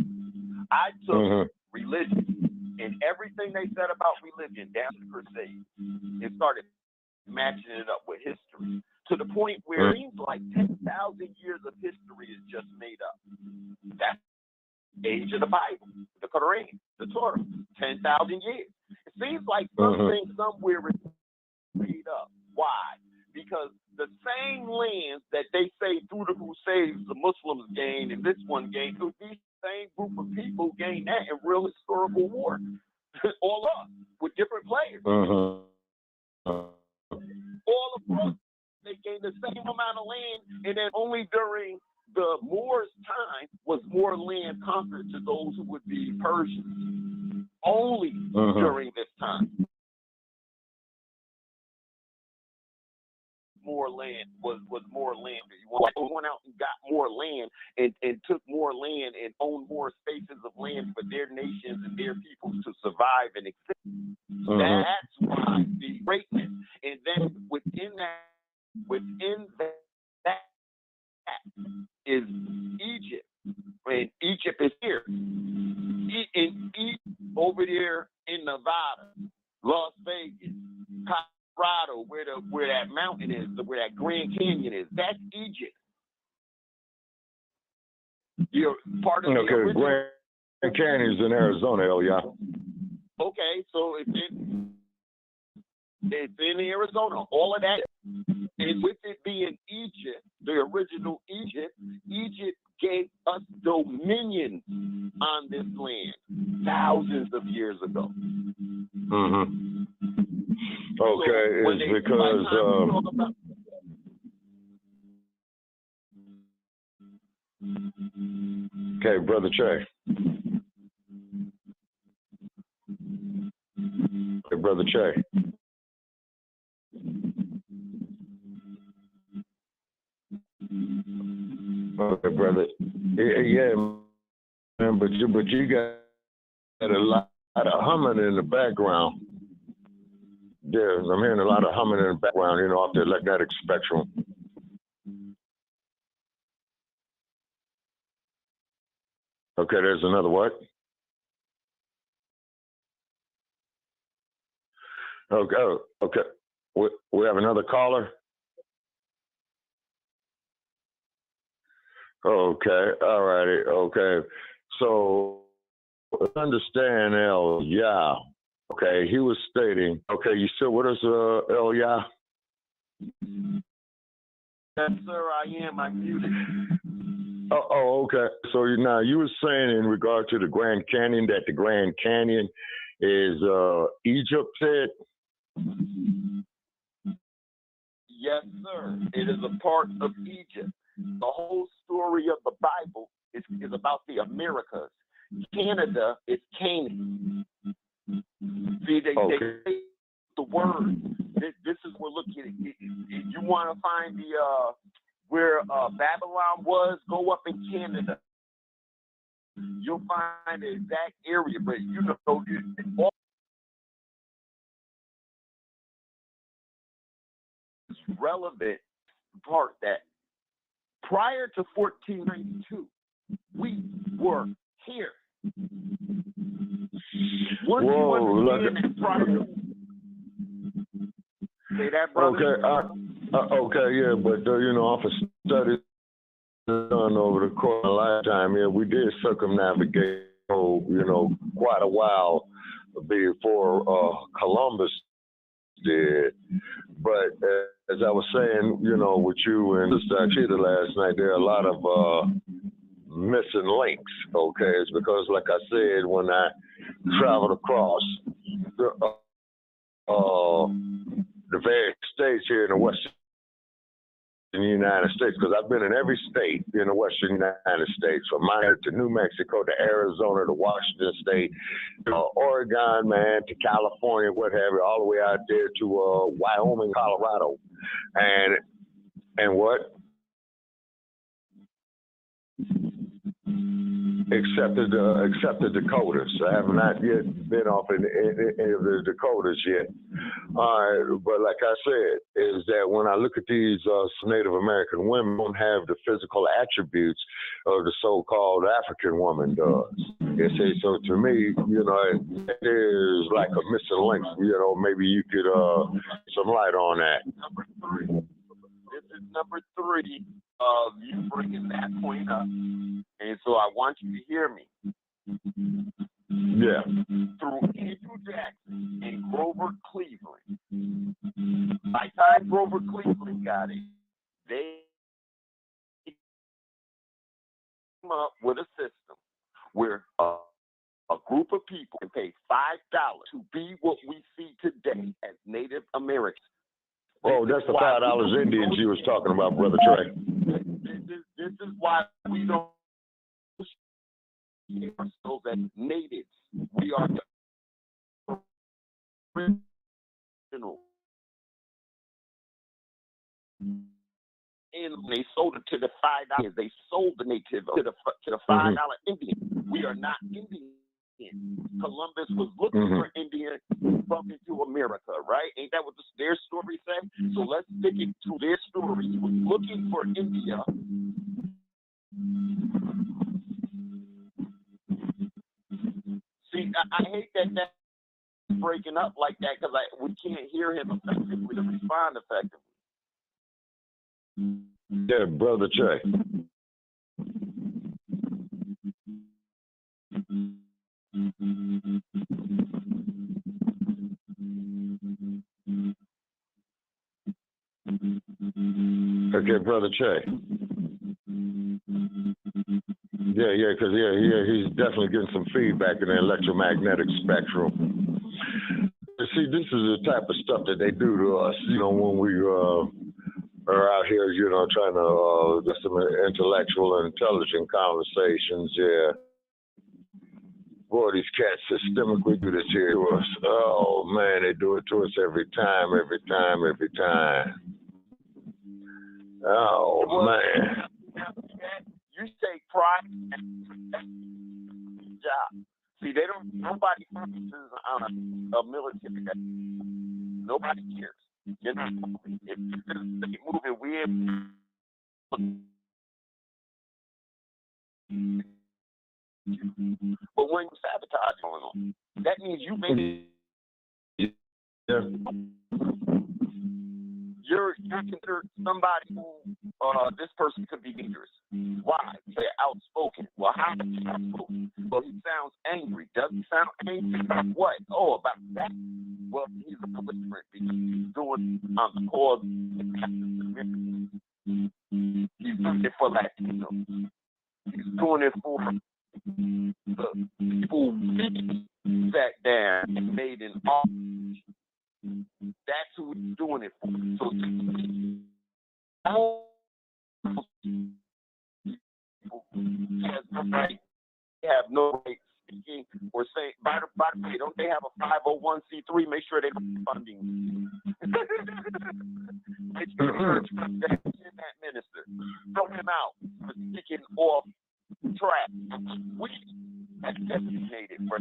I took religion and everything they said about religion down to the Crusades and started matching it up with history to the point where it seems like 10,000 years of history is just made up. That's the age of the Bible, the Quran, the Torah, 10,000 years. It seems like something somewhere is made up. Why? Because the same lands that they say through the Crusades the Muslims gained and this one gained, these same group of people gained that in real historical war. All up with different players. All across, they gained the same amount of land, and then only during the Moors' time was more land conquered to those who would be Persians. Only during this time. More land was more land. You went out and got more land and took more land and owned more spaces of land for their nations and their peoples to survive and exist. That's why the greatness. And then within that is Egypt. And Egypt is here. In Egypt, over there in Nevada, Las Vegas, Colorado, where that mountain is, where that Grand Canyon is, that's Egypt. You're part of the original. Grand Canyon's in Arizona, Okay, so it's in Arizona. All of that, and with it being Egypt, the original Egypt gave us dominion on this land thousands of years ago. Okay, so it's because okay, Brother Che. Hey, Brother Che. Okay, brother. Yeah, man, but you got a lot of humming in the background. Yeah, I'm hearing a lot of humming in the background, off the electromagnetic spectrum. Okay, there's another what? Okay. We have another caller. Okay, all righty, okay. So, understand El Yah. Okay, he was stating, okay, you still with us, El Yah? Yes, sir, I am. I'm muted. Oh, okay. So now you were saying in regard to the Grand Canyon that the Grand Canyon is Egypt said? Yes, sir. It is a part of Egypt. The whole story of the Bible is about the Americas. Canada is Canaan. See, they say the word. This is we're looking at. If you want to find the where Babylon was, go up in Canada. You'll find the exact area, but you know all relevant part that prior to 1492, we were here. Once you understand that prior, say that, brother. Okay, yeah, but you know, off a study done over the course of a lifetime, yeah, we did circumnavigate, you know, quite a while before Columbus did. But as I was saying, you know, with you and Sister Achita last night, there are a lot of missing links, okay? It's because, like I said, when I traveled across the various states here in the Western United States, because I've been in every state in the Western United States, from Miami to New Mexico to Arizona to Washington State, Oregon, man, to California, what have you, all the way out there to Wyoming, Colorado, and what? Except the Dakotas. I have not yet been off in any of the Dakotas yet. All right, but like I said, is that when I look at these Native American women, don't have the physical attributes of the so-called African woman does. You see, so to me, you know, it is like a missing link. You know, maybe you could some light on that. Number 3. This is number 3 of you bringing that point up. And so I want you to hear me. Yeah. Through Andrew Jackson and Grover Cleveland. By the time Grover Cleveland got it, they came up with a system where a group of people can pay $5 to be what we see today as Native Americans. Oh, that's the $5 Indians you was talking about, Brother Trey. This is why we don't see ourselves as natives. We are the original. And they sold it to the $5. They sold the native to the $5 Indian. We are not Indian. Columbus was looking for Indian bump into America, right? Ain't that what their story said? So let's stick it to their story. He was looking for India. See, I hate that that's breaking up like that because we can't hear him effectively to respond effectively. Yeah, Brother Trey. Okay, Brother Che. Yeah, because he's definitely getting some feedback in the electromagnetic spectrum. See, this is the type of stuff that they do to us, you know, when we are out here, you know, trying to get some intellectual and intelligent conversations. Yeah. Boy, these cats systemically do this here to us. Oh, man, they do it to us every time. Oh, man. You say pride job. See, nobody focuses on a military guy. Nobody cares. You know, if you're moving weird, but when you sabotage going on, that means you made you're considered somebody who this person could be dangerous. Why? They're outspoken. Well, how is he outspoken? Well, he sounds angry. Does he sound angry about what? Oh, about that. Well, he's a belligerent because he's doing the cause. He's doing it for Latino. He's doing it for the people who sat down and made an art. That's who he's doing it for. So all people has no right. They have no right speaking or saying, by the way, don't they have a 501c3? Make sure they have funding. Make sure that minister. Throw him out for speaking off track. We have designated for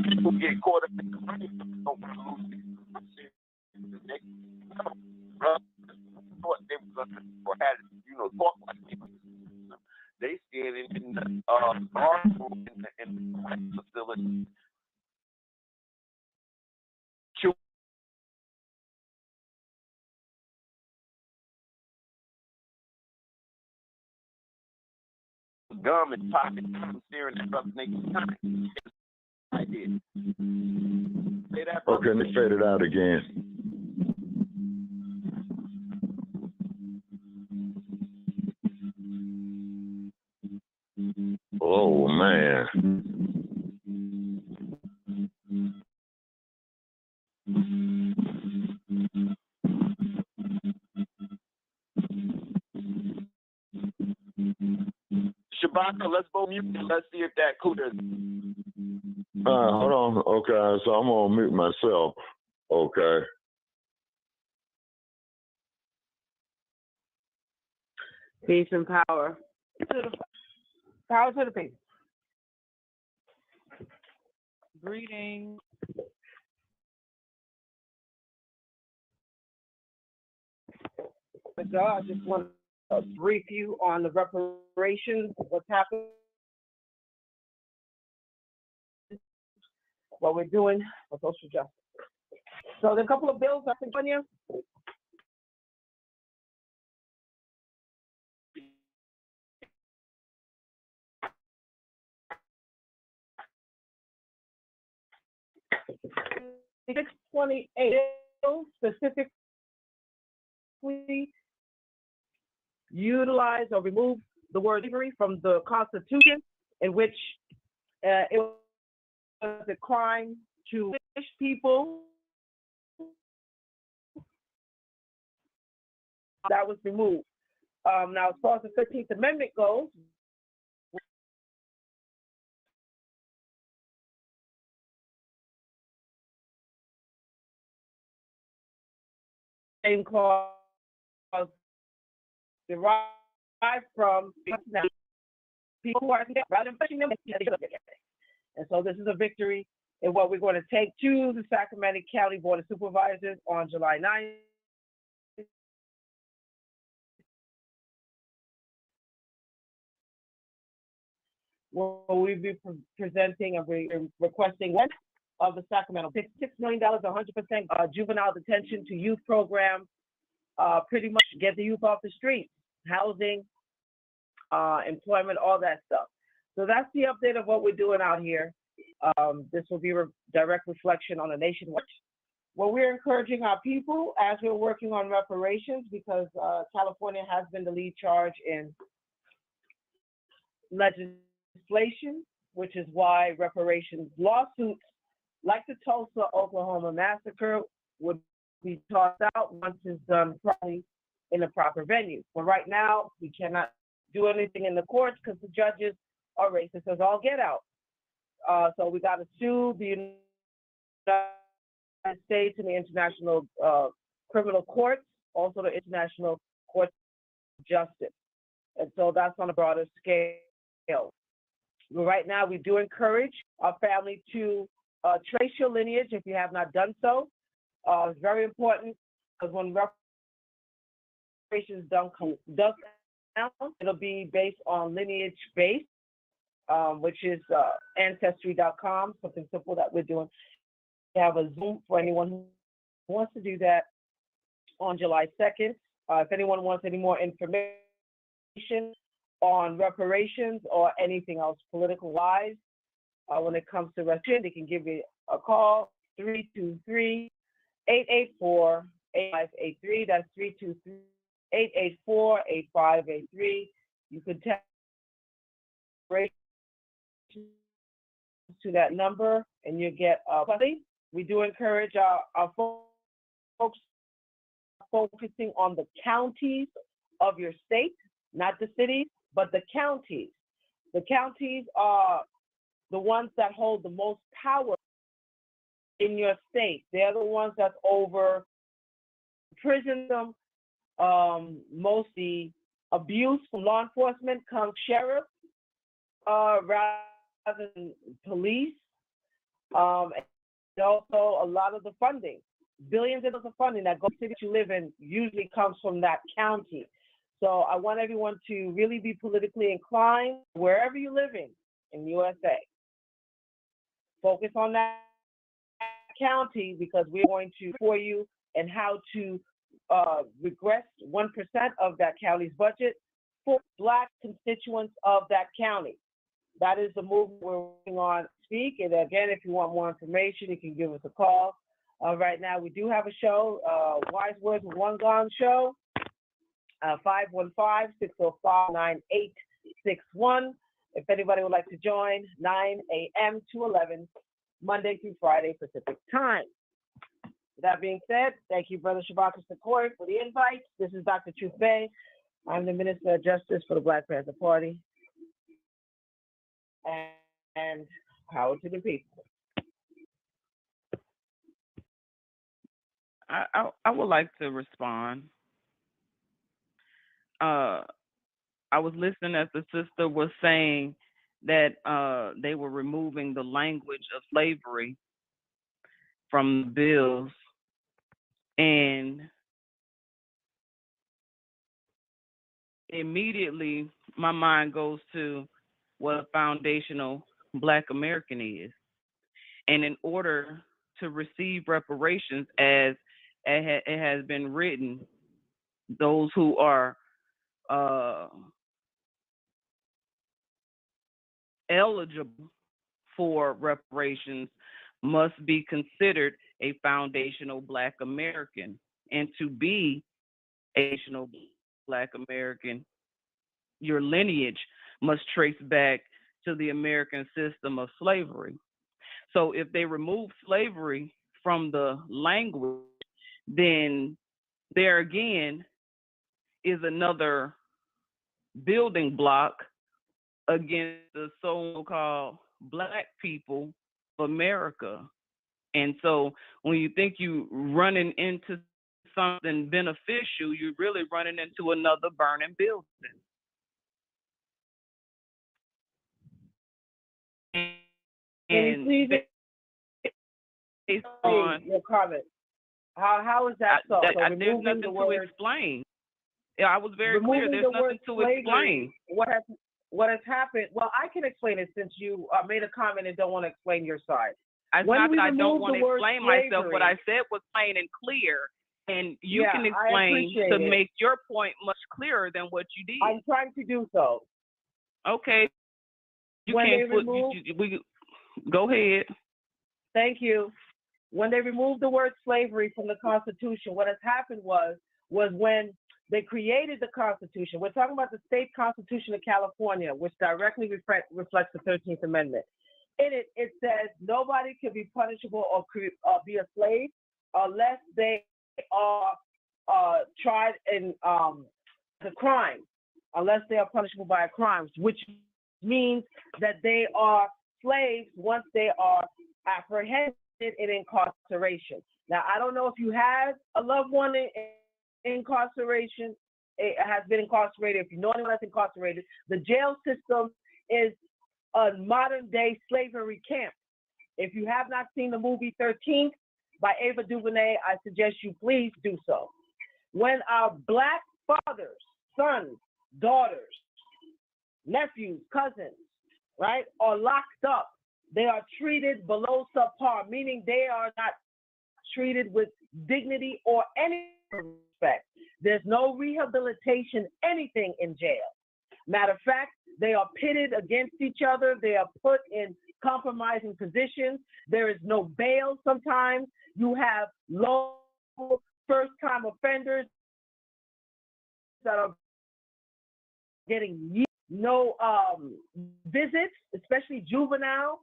people get caught up in the money. Don't want to lose it. Thought they were going to or had talk like people. They stand in the guard room in the facility. Gum and pocket, staring at brother naked time. I did. Say that, okay, they faded out again. Oh man. Shabaka, let's go mute and let's see if that clears. Hold on. Okay, so I'm gonna mute myself. Okay. Peace and power. Power to the people. Greetings. So I just want to brief you on the reparations, what's happening, what we're doing for social justice. So there are a couple of bills I think on you. $628 specifically utilize or remove the word slavery from the Constitution, in which it was a crime to British people. That was removed. Now, as far as the 13th Amendment goes, same clause derived from people who are rather than pushing them. And so this is a victory in what we're going to take to the Sacramento County Board of Supervisors on July 9th. We'll be presenting and requesting one of the Sacramento $6 million, 100% juvenile detention to youth program, pretty much get the youth off the streets, housing, employment, all that stuff. So that's the update of what we're doing out here. This will be a direct reflection on the nationwide. Well, we're encouraging our people as we're working on reparations, because California has been the lead charge in legislation, which is why reparations lawsuits like the Tulsa, Oklahoma massacre would be tossed out once it's done properly in the proper venue. But right now, we cannot do anything in the courts because the judges are racist as all get out. So we got to sue the United States and the International Criminal Courts, also the International Court of Justice. And so that's on a broader scale. But right now, we do encourage our family to trace your lineage if you have not done so. It's very important, because when reparations does count, it'll be based on lineage base, which is ancestry.com, something simple that we're doing. We have a Zoom for anyone who wants to do that on July 2nd. If anyone wants any more information on reparations or anything else political-wise, when it comes to restitution, they can give me a call, 323-884-8255. 8583. That's 323-884-8583. You can text to that number and you get we do encourage our folks focusing on the counties of your state, not the cities, but the counties. The counties are the ones that hold the most power in your state. They're the ones that's over prison them. Mostly abuse from law enforcement comes sheriff rather than police. And also a lot of the funding, billions of dollars of funding that goes to the city you live in usually comes from that county. So I want everyone to really be politically inclined wherever you live in USA. Focus on that county because we're going to for you and how to regress 1% of that county's budget for Black constituents of that county. That is the movement we're working on. Speak, and again, if you want more information, you can give us a call. Right now, we do have a show, Wise Words with One Gone Show, 515-605-9861. If anybody would like to join, 9 a.m. to 11, Monday through Friday, Pacific time. With that being said, thank you, Brother Shabaka Korey, for the invite. This is Dr. Truth Bay. I'm the Minister of Justice for the Black Panther Party. And power to the people. I would like to respond. I was listening as the sister was saying that they were removing the language of slavery from the bills, and immediately my mind goes to what a foundational Black American is. And in order to receive reparations, as it has been written, those who are eligible for reparations must be considered a foundational Black American. And to be a foundational Black American, your lineage must trace back to the American system of slavery. So if they remove slavery from the language, then there again is another building block against the so-called Black people of America. And so when you think you running into something beneficial, you're really running into another burning building. And please explain your comment. How is that so? There's nothing to explain. Yeah, I was very clear. There's nothing to explain. What has happened? Well, I can explain it since you made a comment and don't want to explain your side. It's not that I don't want to explain myself. What I said was plain and clear, and you can explain to make your point much clearer than what you did. I'm trying to do so. Okay. You can't put. Go ahead. Thank you. When they removed the word slavery from the Constitution, what has happened was when they created the Constitution. We're talking about the state Constitution of California, which directly reflects the 13th Amendment. In it, it says nobody can be punishable or be a slave unless they are tried in a crime, unless they are punishable by a crime, which means that they are slaves once they are apprehended in incarceration. Now, I don't know if you have a loved one in incarceration, it has been incarcerated. If you know anyone that's incarcerated, the jail system is a modern day slavery camp. If you have not seen the movie 13th by Ava DuVernay, I suggest you please do so. When our Black fathers, sons, daughters, nephews, cousins, right, are locked up, they are treated below subpar, meaning they are not treated with dignity or any respect. There's no rehabilitation, anything in jail. Matter of fact, they are pitted against each other. They are put in compromising positions. There is no bail sometimes. You have low first-time offenders that are getting no visits, especially juvenile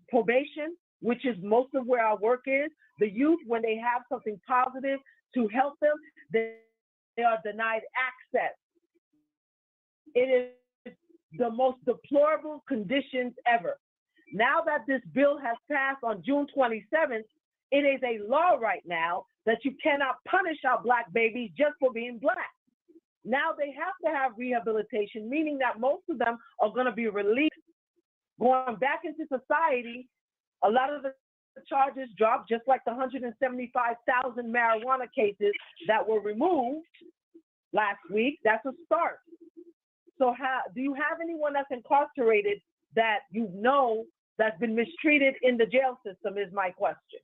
probation, which is most of where our work is. The youth, when they have something positive to help them, they are denied access. It is the most deplorable conditions ever. Now that this bill has passed on June 27th, it is a law right now that you cannot punish our Black babies just for being Black. Now they have to have rehabilitation, meaning that most of them are going to be released, going back into society. A lot of the charges dropped, just like the 175,000 marijuana cases that were removed last week. That's a start. So do you have anyone that's incarcerated that you know that's been mistreated in the jail system is my question.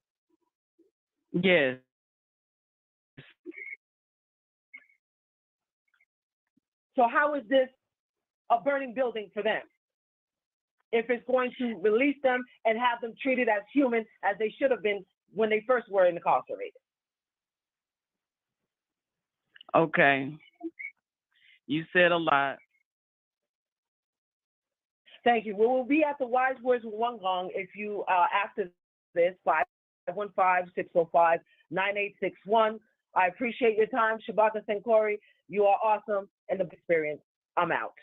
Yes. So how is this a burning building for them? If it's going to release them and have them treated as human as they should have been when they first were incarcerated. Okay. You said a lot. Thank you. We will be at the Wise Words with Wollongong if you, after this, 515-605-9861. I appreciate your time. Shabaka and Korey, you are awesome and the experience. I'm out.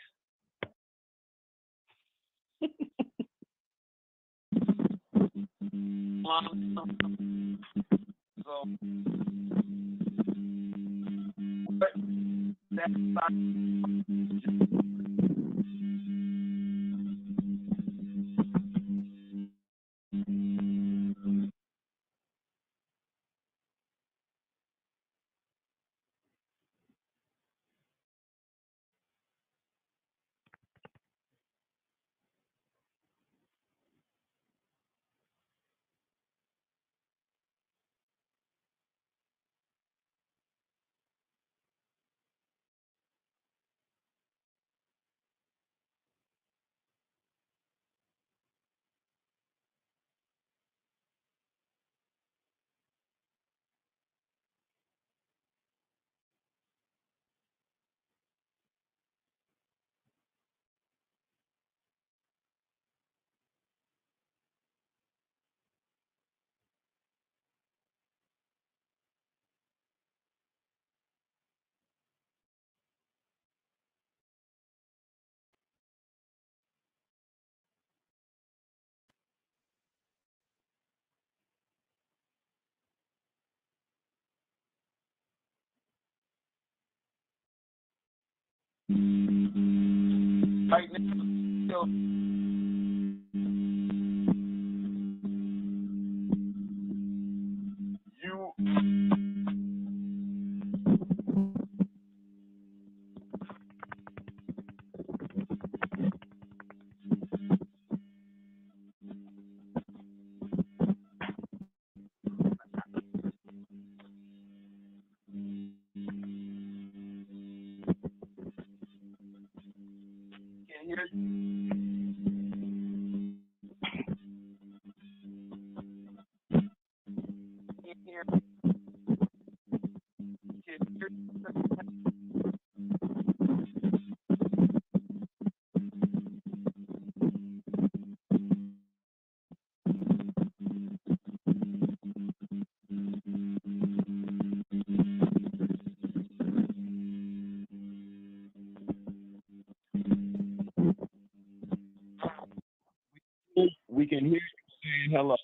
Right now, we can hear you saying hello.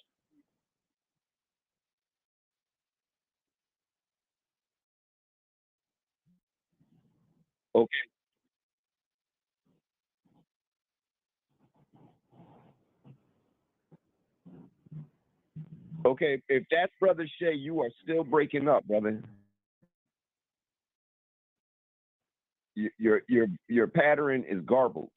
Okay. Okay, if that's Brother Shay, you are still breaking up, brother. Your pattern is garbled.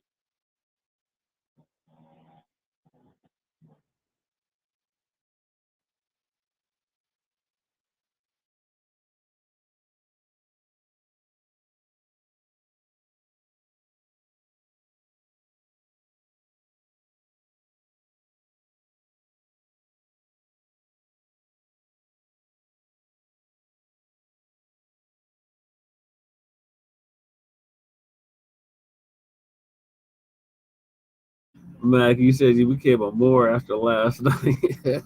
Mac, you said you became a Moor after last night.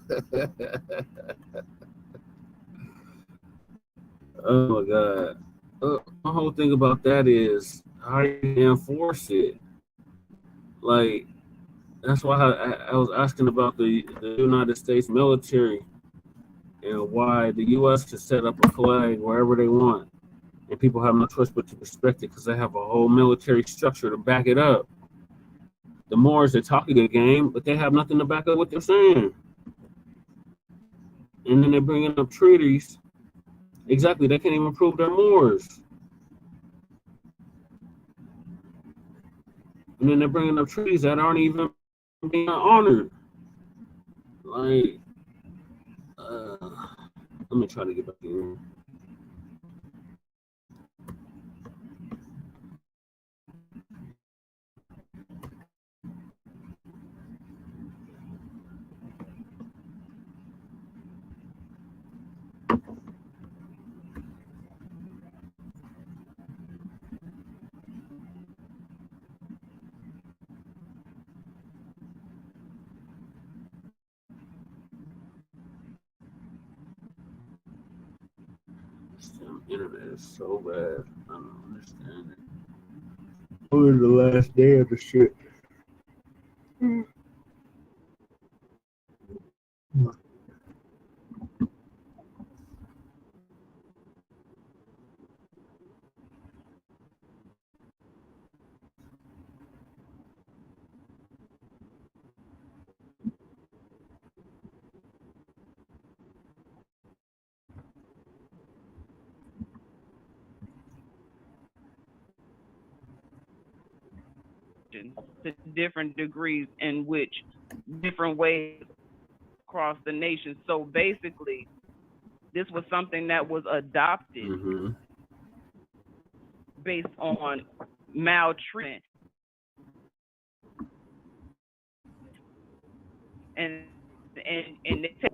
Oh my God. My whole thing about that is how do you enforce it? Like, that's why I was asking about the United States military and why the U.S. can set up a flag wherever they want. And people have no choice but to respect it because they have a whole military structure to back it up. The Moors, they're talking a game, but they have nothing to back up what they're saying. And then they're bringing up treaties. Exactly, they can't even prove they're Moors. And then they're bringing up treaties that aren't even being honored. Like, let me try to get back in. This damn internet is so bad. I don't understand it. Only the last day of the shit. To different degrees in which different ways across the nation. So basically, this was something that was adopted based on maltreatment. And they take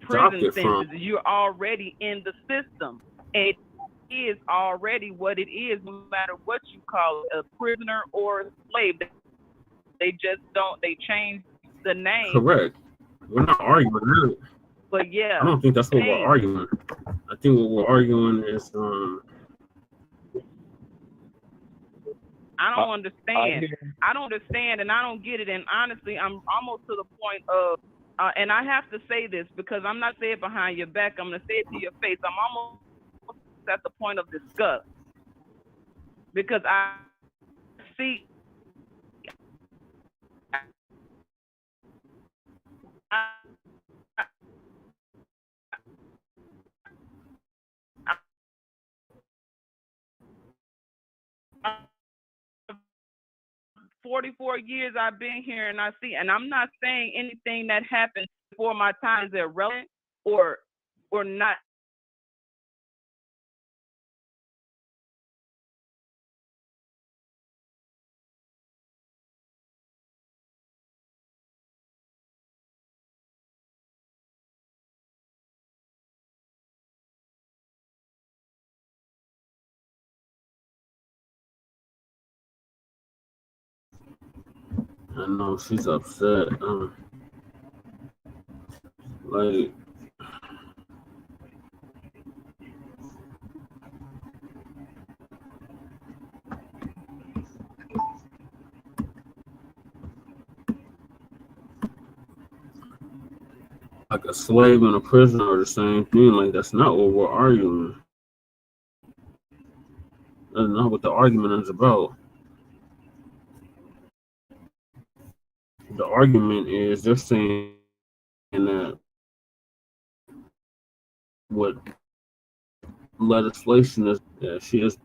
prison sentences. You're already in the system. It is already what it is, no matter what you call it, a prisoner or a slave. They just don't, they change the name. Correct. We're not arguing that. But yeah. I don't think that's what we're arguing. I think what we're arguing is I don't understand. I don't understand and I don't get it. And honestly, I'm almost to the point of and I have to say this because I'm not saying it behind your back. I'm going to say it to your face. I'm almost at the point of disgust because I see 44 years I've been here and I see, and I'm not saying anything that happened before my time is irrelevant or not. I know she's upset. Like, a slave and a prisoner are the same thing. Like, that's not what we're arguing. That's not what the argument is about. The argument is they're saying that what legislation is that she is.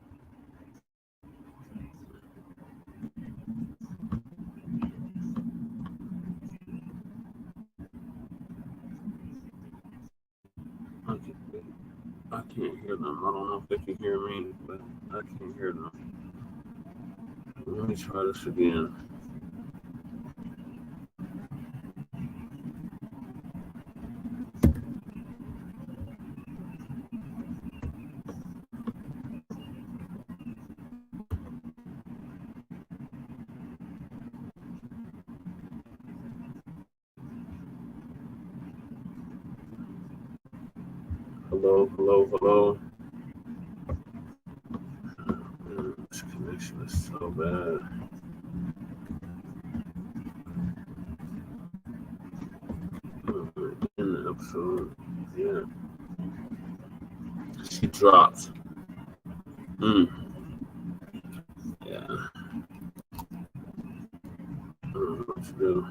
I can't hear them. I don't know if they can hear me, but I can't hear them. Let me try this again. Hello. This connection is so bad. In the episode, yeah. She dropped. Yeah. I don't know what to do.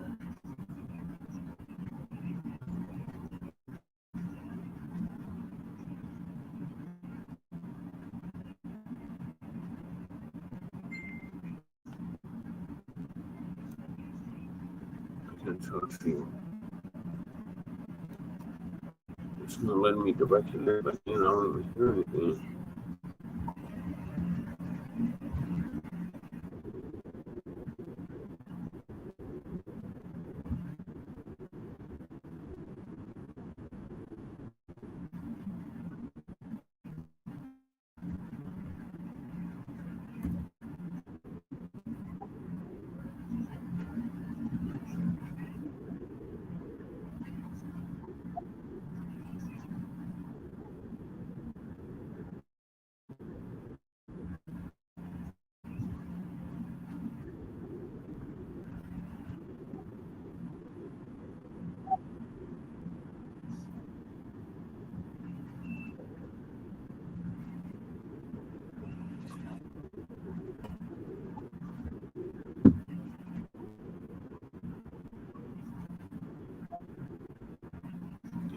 I can't touch you. It's not letting me directly there, but I don't really hear anything.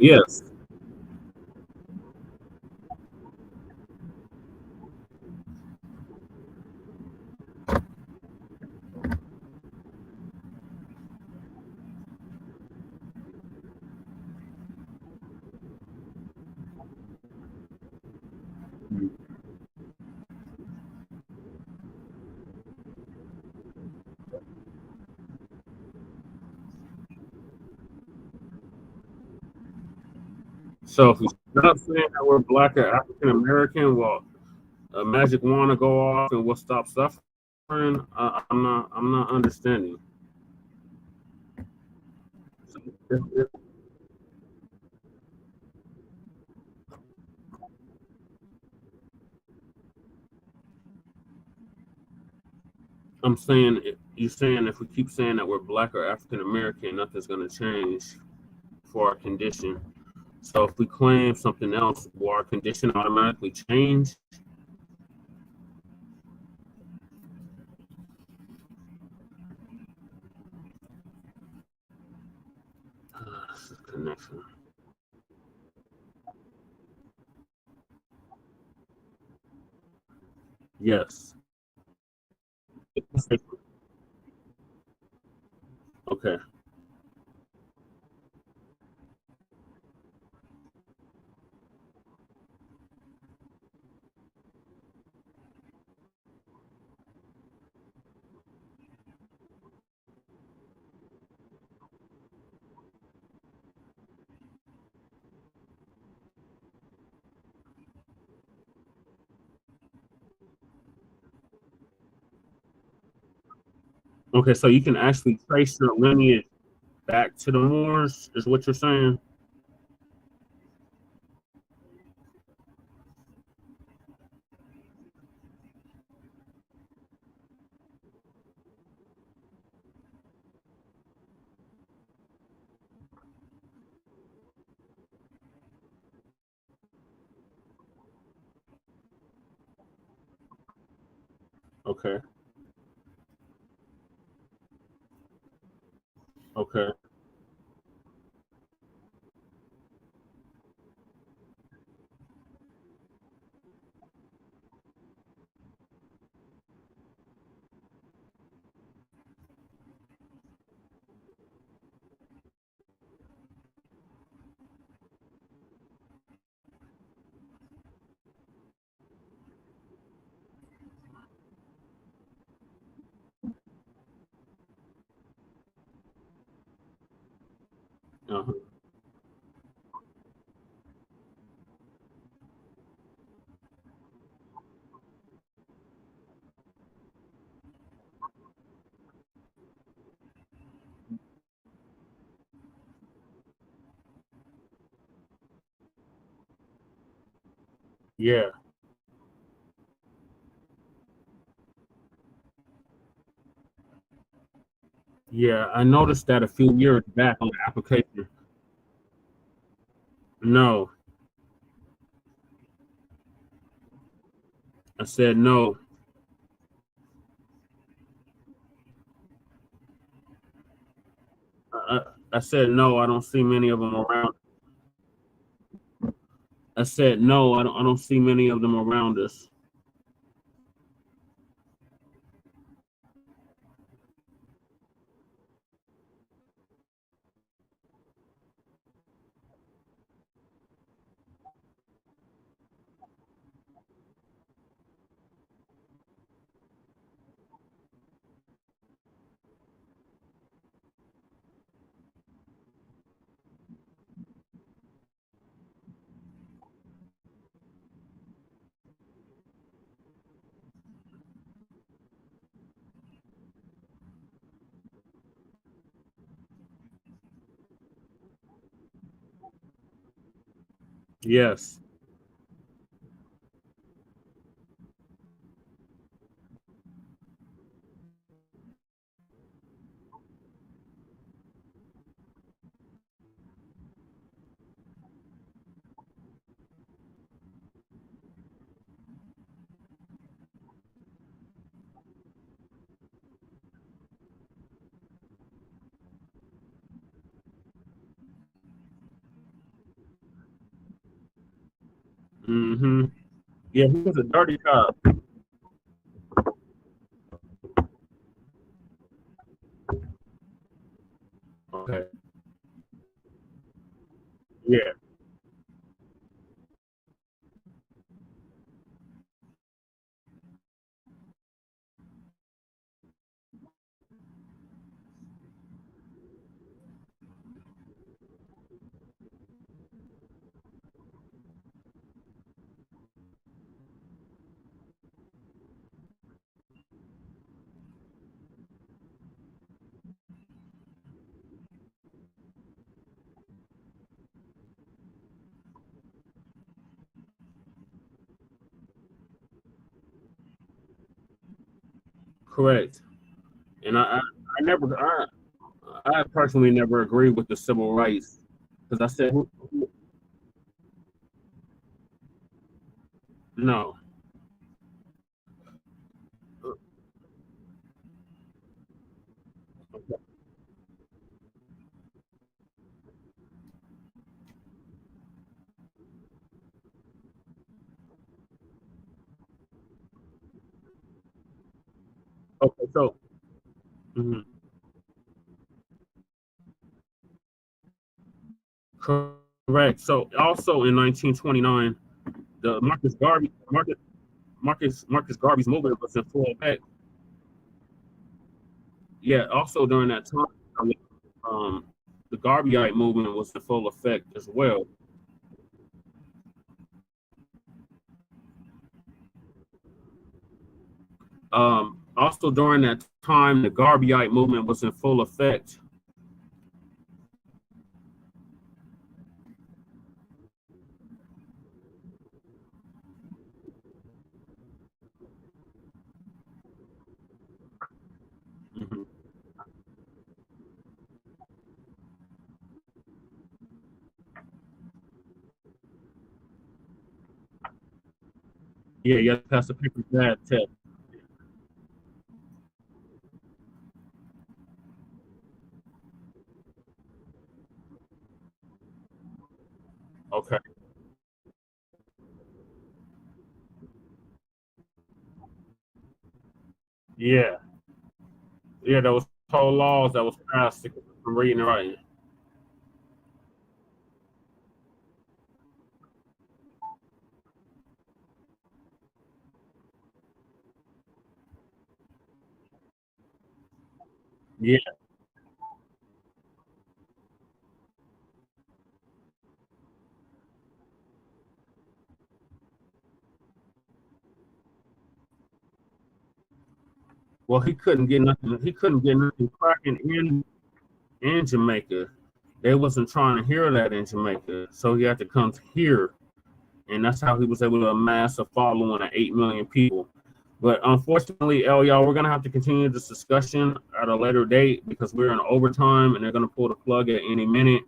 Yes. So if we stop saying that we're Black or African American, well, a magic wand to go off and we'll stop suffering. I'm not understanding. I'm saying, you're saying if we keep saying that we're Black or African American, nothing's going to change for our condition. So if we claim something else, will our condition automatically change? This is connection. Yes. Okay. Okay, so you can actually trace your lineage back to the Moors, is what you're saying? Okay. Okay. Uh-huh. Yeah. Yeah, I noticed that a few years back on the application. No, I said no. I, I said no. I don't see many of them around. I said no. I don't see many of them around us. Yes. Mm-hmm. Yeah, he was a dirty cop. Okay. Yeah. Correct. And I personally never agreed with the civil rights because I said no. Okay, so mhm. Correct. So also in 1929, the Marcus Garvey's movement was in full effect. Yeah. Also during that time, um, the Garveyite movement was in full effect as well. Also during that time, the Garveyite movement was in full effect. Mhm. Yeah, you have to pass the paper bad test. Okay. Yeah. Yeah, there was whole laws that was passed from reading and writing. Yeah. Well, he couldn't get nothing. He couldn't get nothing cracking in Jamaica. They wasn't trying to hear that in Jamaica, so he had to come here and that's how he was able to amass a following of 8 million people. But unfortunately, y'all, we're gonna have to continue this discussion at a later date because we're in overtime and they're gonna pull the plug at any minute,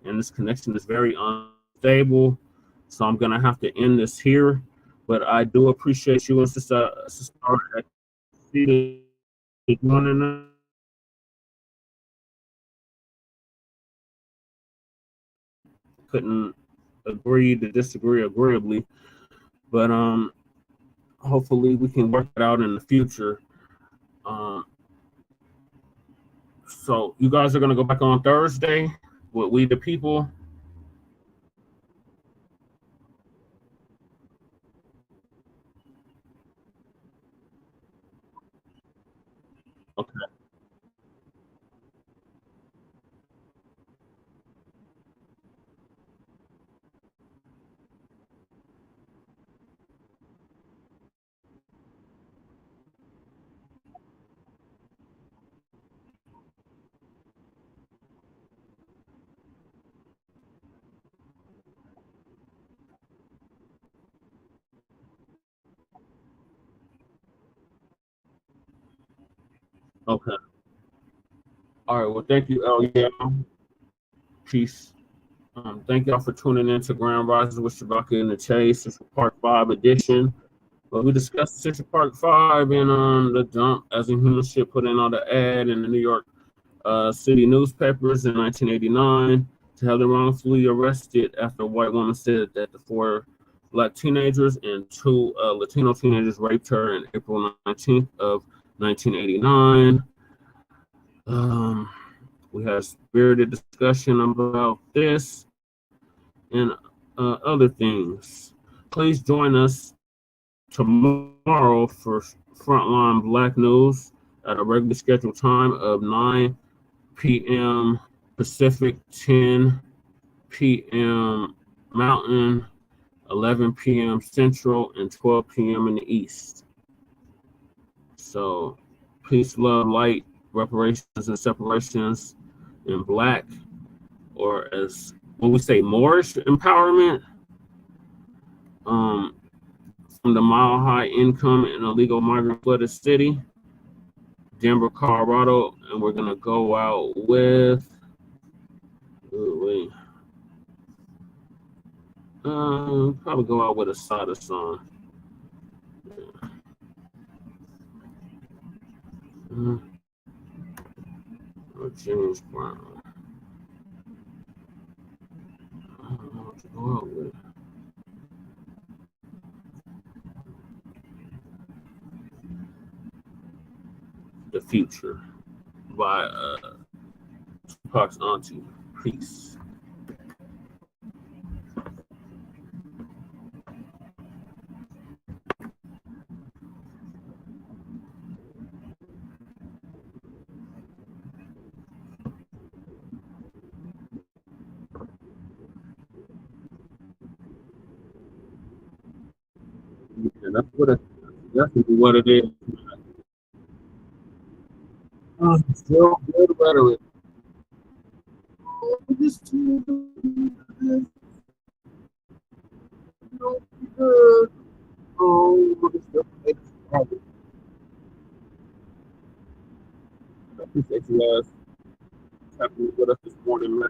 and this connection is very unstable. So I'm gonna have to end this here. But I do appreciate you and Sister joining us. Couldn't agree to disagree agreeably, but hopefully we can work it out in the future. So you guys are gonna go back on Thursday with We the People. Okay. Okay. All right. Well, thank you, yeah. Peace. Thank y'all for tuning in to Grand Rises with Shabaka and the Chase. Central Park 5 edition. But we discussed Central Park 5 and the dump as a human ship put in on the ad in the New York City newspapers in 1989 to have them wrongfully arrested after a white woman said that the 4 Black teenagers and 2 Latino teenagers raped her on April 19th of 1989. We had a spirited discussion about this and other things. Please join us tomorrow for Frontline Black News at a regular scheduled time of 9 p.m. Pacific, 10 p.m. Mountain, 11 p.m. Central, and 12 p.m. in the East. So, peace, love, light, reparations, and separations in Black, or as when we say Moorish empowerment, from the Mile High Income and Illegal Migrant Flooded City, Denver, Colorado, and we're gonna go out with probably go out with a Sada song. Or James Brown. I don't know what to go out with. The Future by Tupac's auntie. Peace. Yeah, that's definitely what it is. Still good rhetoric. Just good. I appreciate you guys happening with us this morning, man.